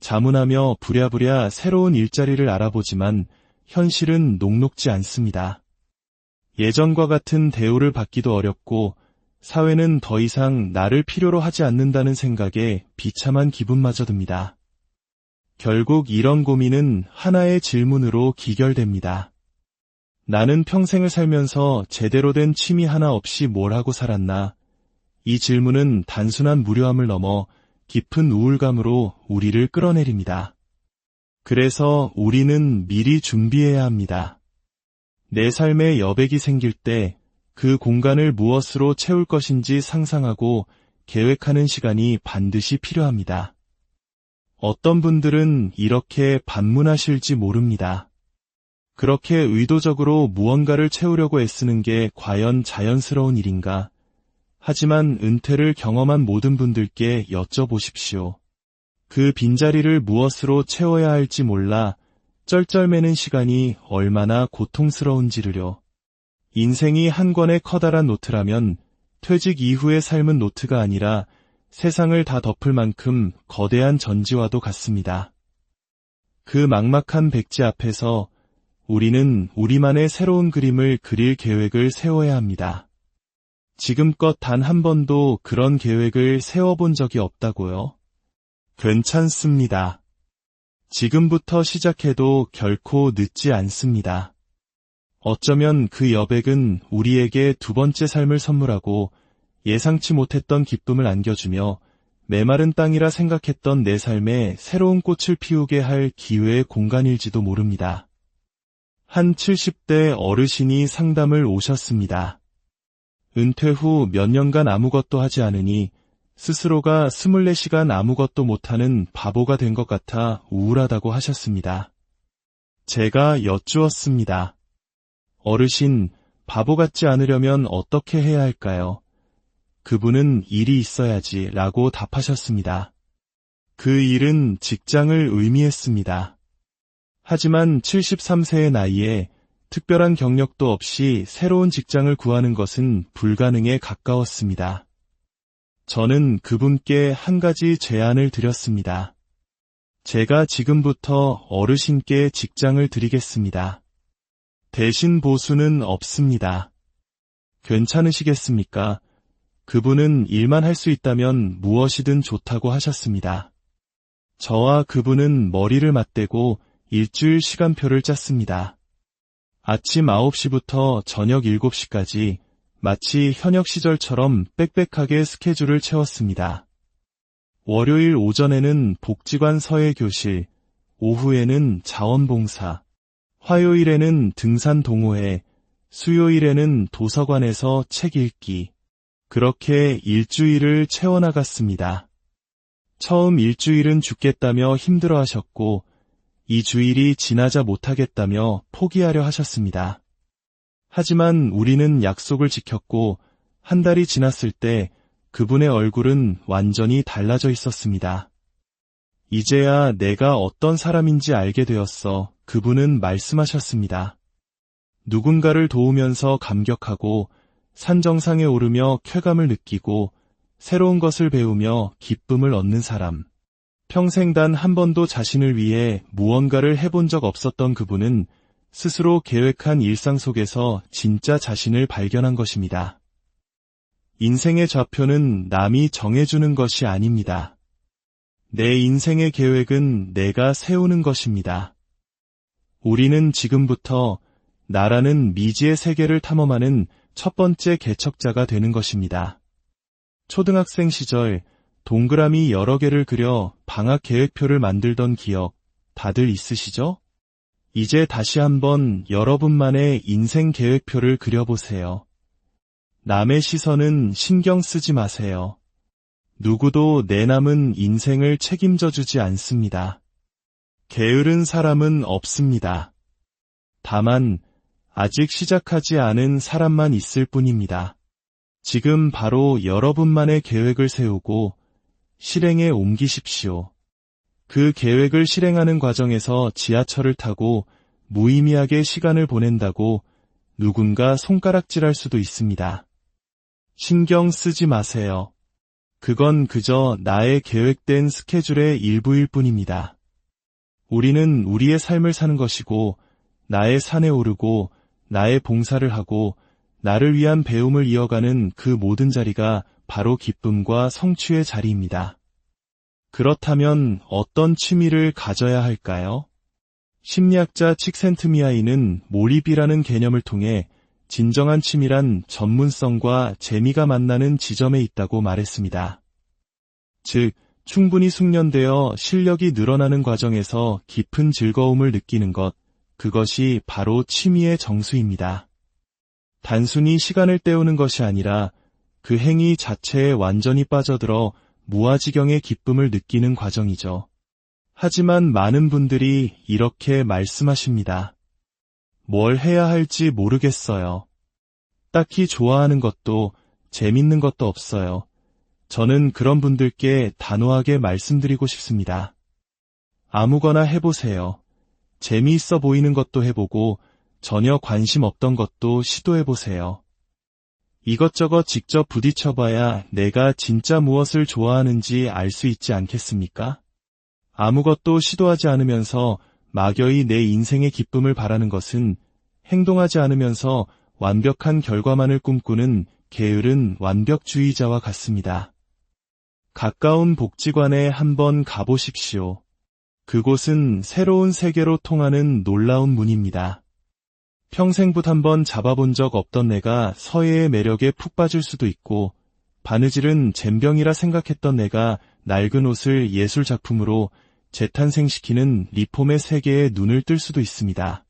자문하며 부랴부랴 새로운 일자리를 알아보지만 현실은 녹록지 않습니다. 예전과 같은 대우를 받기도 어렵고 사회는 더 이상 나를 필요로 하지 않는다는 생각에 비참한 기분마저 듭니다. 결국 이런 고민은 하나의 질문으로 기결됩니다. 나는 평생을 살면서 제대로 된 취미 하나 없이 뭘 하고 살았나? 이 질문은 단순한 무료함을 넘어 깊은 우울감으로 우리를 끌어내립니다. 그래서 우리는 미리 준비해야 합니다. 내 삶에 여백이 생길 때 그 공간을 무엇으로 채울 것인지 상상하고 계획하는 시간이 반드시 필요합니다. 어떤 분들은 이렇게 반문하실지 모릅니다. 그렇게 의도적으로 무언가를 채우려고 애쓰는 게 과연 자연스러운 일인가? 하지만 은퇴를 경험한 모든 분들께 여쭤보십시오. 그 빈자리를 무엇으로 채워야 할지 몰라 쩔쩔매는 시간이 얼마나 고통스러운지를요. 인생이 한 권의 커다란 노트라면 퇴직 이후의 삶은 노트가 아니라 세상을 다 덮을 만큼 거대한 전지와도 같습니다. 그 막막한 백지 앞에서 우리는 우리만의 새로운 그림을 그릴 계획을 세워야 합니다. 지금껏 단 한 번도 그런 계획을 세워본 적이 없다고요? 괜찮습니다. 지금부터 시작해도 결코 늦지 않습니다. 어쩌면 그 여백은 우리에게 두 번째 삶을 선물하고 예상치 못했던 기쁨을 안겨주며 메마른 땅이라 생각했던 내 삶에 새로운 꽃을 피우게 할 기회의 공간일지도 모릅니다. 한 70대 어르신이 상담을 오셨습니다. 은퇴 후 몇 년간 아무것도 하지 않으니 스스로가 24시간 아무것도 못하는 바보가 된 것 같아 우울하다고 하셨습니다. 제가 여쭈었습니다. 어르신, 바보 같지 않으려면 어떻게 해야 할까요? 그분은 일이 있어야지 라고 답하셨습니다. 그 일은 직장을 의미했습니다. 하지만 73세의 나이에 특별한 경력도 없이 새로운 직장을 구하는 것은 불가능에 가까웠습니다. 저는 그분께 한 가지 제안을 드렸습니다. 제가 지금부터 어르신께 직장을 드리겠습니다. 대신 보수는 없습니다. 괜찮으시겠습니까? 그분은 일만 할 수 있다면 무엇이든 좋다고 하셨습니다. 저와 그분은 머리를 맞대고 일주일 시간표를 짰습니다. 아침 9시부터 저녁 7시까지 마치 현역 시절처럼 빽빽하게 스케줄을 채웠습니다. 월요일 오전에는 복지관 서예교실, 오후에는 자원봉사, 화요일에는 등산 동호회, 수요일에는 도서관에서 책 읽기. 그렇게 일주일을 채워나갔습니다. 처음 일주일은 죽겠다며 힘들어하셨고, 이 주일이 지나자 못하겠다며 포기하려 하셨습니다. 하지만 우리는 약속을 지켰고, 한 달이 지났을 때 그분의 얼굴은 완전히 달라져 있었습니다. 이제야 내가 어떤 사람인지 알게 되었어. 그분은 말씀하셨습니다. 누군가를 도우면서 감격하고 산 정상에 오르며 쾌감을 느끼고 새로운 것을 배우며 기쁨을 얻는 사람. 평생 단 한 번도 자신을 위해 무언가를 해본 적 없었던 그분은 스스로 계획한 일상 속에서 진짜 자신을 발견한 것입니다. 인생의 좌표는 남이 정해주는 것이 아닙니다. 내 인생의 계획은 내가 세우는 것입니다. 우리는 지금부터 나라는 미지의 세계를 탐험하는 첫 번째 개척자가 되는 것입니다. 초등학생 시절 동그라미 여러 개를 그려 방학 계획표를 만들던 기억 다들 있으시죠? 이제 다시 한번 여러분만의 인생 계획표를 그려보세요. 남의 시선은 신경 쓰지 마세요. 누구도 내 남은 인생을 책임져 주지 않습니다. 게으른 사람은 없습니다. 다만 아직 시작하지 않은 사람만 있을 뿐입니다. 지금 바로 여러분만의 계획을 세우고 실행에 옮기십시오. 그 계획을 실행하는 과정에서 지하철을 타고 무의미하게 시간을 보낸다고 누군가 손가락질할 수도 있습니다. 신경 쓰지 마세요. 그건 그저 나의 계획된 스케줄의 일부일 뿐입니다. 우리는 우리의 삶을 사는 것이고 나의 산에 오르고 나의 봉사를 하고 나를 위한 배움을 이어가는 그 모든 자리가 바로 기쁨과 성취의 자리입니다. 그렇다면 어떤 취미를 가져야 할까요? 심리학자 칙센트미하이는 몰입이라는 개념을 통해 진정한 취미란 전문성과 재미가 만나는 지점에 있다고 말했습니다. 즉, 충분히 숙련되어 실력이 늘어나는 과정에서 깊은 즐거움을 느끼는 것, 그것이 바로 취미의 정수입니다. 단순히 시간을 때우는 것이 아니라 그 행위 자체에 완전히 빠져들어 무아지경의 기쁨을 느끼는 과정이죠. 하지만 많은 분들이 이렇게 말씀하십니다. 뭘 해야 할지 모르겠어요. 딱히 좋아하는 것도 재밌는 것도 없어요. 저는 그런 분들께 단호하게 말씀드리고 싶습니다. 아무거나 해보세요. 재미있어 보이는 것도 해보고 전혀 관심 없던 것도 시도해보세요. 이것저것 직접 부딪혀봐야 내가 진짜 무엇을 좋아하는지 알 수 있지 않겠습니까? 아무것도 시도하지 않으면서 막연히 내 인생의 기쁨을 바라는 것은 행동하지 않으면서 완벽한 결과만을 꿈꾸는 게으른 완벽주의자와 같습니다. 가까운 복지관에 한번 가보십시오. 그곳은 새로운 세계로 통하는 놀라운 문입니다. 평생붓 한번 잡아본 적 없던 내가 서예의 매력에 푹 빠질 수도 있고, 바느질은 젬병이라 생각했던 내가 낡은 옷을 예술작품으로 재탄생시키는 리폼의 세계에 눈을 뜰 수도 있습니다.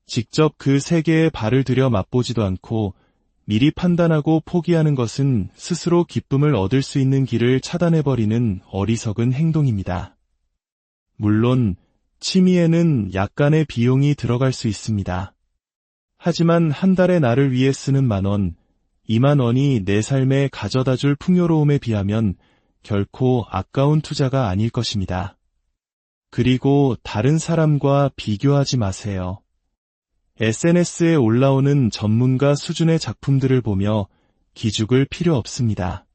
직접 그 세계에 발을 들여 맛보지도 않고 미리 판단하고 포기하는 것은 스스로 기쁨을 얻을 수 있는 길을 차단해버리는 어리석은 행동입니다. 물론 취미에는 약간의 비용이 들어갈 수 있습니다. 하지만 한 달에 나를 위해 쓰는 10,000원, 20,000원이 내 삶에 가져다줄 풍요로움에 비하면 결코 아까운 투자가 아닐 것입니다. 그리고 다른 사람과 비교하지 마세요. SNS에 올라오는 전문가 수준의 작품들을 보며 기죽을 필요 없습니다.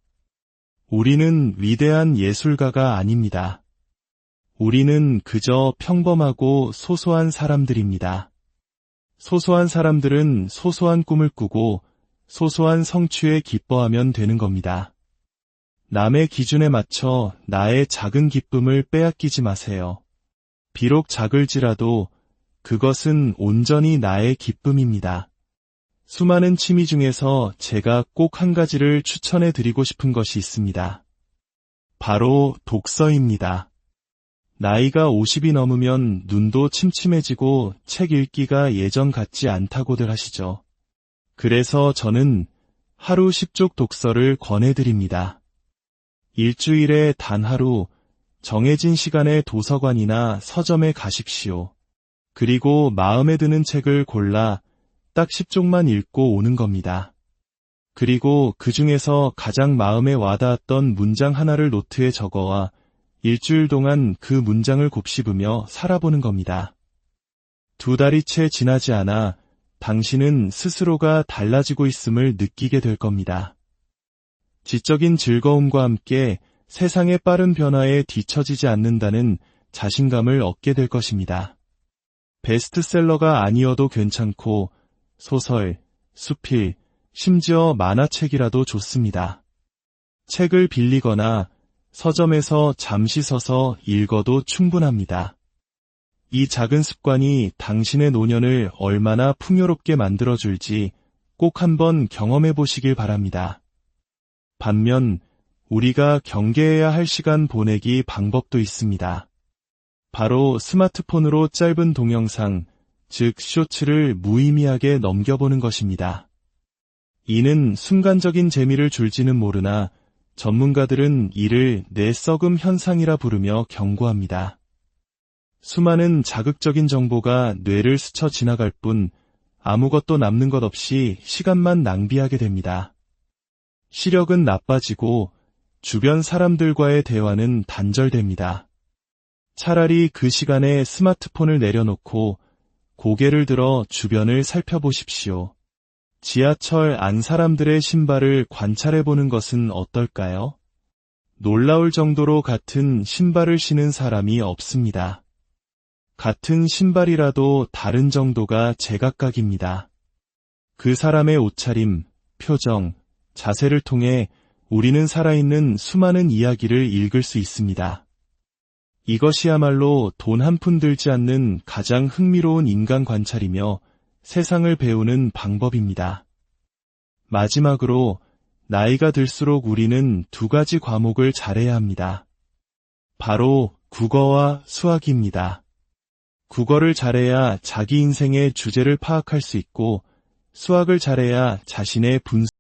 우리는 위대한 예술가가 아닙니다. 우리는 그저 평범하고 소소한 사람들입니다. 소소한 사람들은 소소한 꿈을 꾸고 소소한 성취에 기뻐하면 되는 겁니다. 남의 기준에 맞춰 나의 작은 기쁨을 빼앗기지 마세요. 비록 작을지라도 그것은 온전히 나의 기쁨입니다. 수많은 취미 중에서 제가 꼭 한 가지를 추천해 드리고 싶은 것이 있습니다. 바로 독서입니다. 나이가 50이 넘으면 눈도 침침해지고 책 읽기가 예전 같지 않다고들 하시죠. 그래서 저는 하루 10쪽 독서를 권해드립니다. 일주일에 단 하루 정해진 시간에 도서관이나 서점에 가십시오. 그리고 마음에 드는 책을 골라 딱 10쪽만 읽고 오는 겁니다. 그리고 그 중에서 가장 마음에 와닿았던 문장 하나를 노트에 적어와 일주일 동안 그 문장을 곱씹으며 살아보는 겁니다. 2달이 채 지나지 않아 당신은 스스로가 달라지고 있음을 느끼게 될 겁니다. 지적인 즐거움과 함께 세상의 빠른 변화에 뒤처지지 않는다는 자신감을 얻게 될 것입니다. 베스트셀러가 아니어도 괜찮고 소설, 수필, 심지어 만화책이라도 좋습니다. 책을 빌리거나 서점에서 잠시 서서 읽어도 충분합니다. 이 작은 습관이 당신의 노년을 얼마나 풍요롭게 만들어줄지 꼭 한번 경험해 보시길 바랍니다. 반면 우리가 경계해야 할 시간 보내기 방법도 있습니다. 바로 스마트폰으로 짧은 동영상, 즉 쇼츠를 무의미하게 넘겨보는 것입니다. 이는 순간적인 재미를 줄지는 모르나 전문가들은 이를 뇌썩음 현상이라 부르며 경고합니다. 수많은 자극적인 정보가 뇌를 스쳐 지나갈 뿐 아무것도 남는 것 없이 시간만 낭비하게 됩니다. 시력은 나빠지고 주변 사람들과의 대화는 단절됩니다. 차라리 그 시간에 스마트폰을 내려놓고 고개를 들어 주변을 살펴보십시오. 지하철 안 사람들의 신발을 관찰해보는 것은 어떨까요? 놀라울 정도로 같은 신발을 신은 사람이 없습니다. 같은 신발이라도 다른 정도가 제각각입니다. 그 사람의 옷차림, 표정, 자세를 통해 우리는 살아있는 수많은 이야기를 읽을 수 있습니다. 이것이야말로 돈 한 푼 들지 않는 가장 흥미로운 인간 관찰이며 세상을 배우는 방법입니다. 마지막으로 나이가 들수록 우리는 2가지 과목을 잘해야 합니다. 바로 국어와 수학입니다. 국어를 잘해야 자기 인생의 주제를 파악할 수 있고, 수학을 잘해야 자신의 분수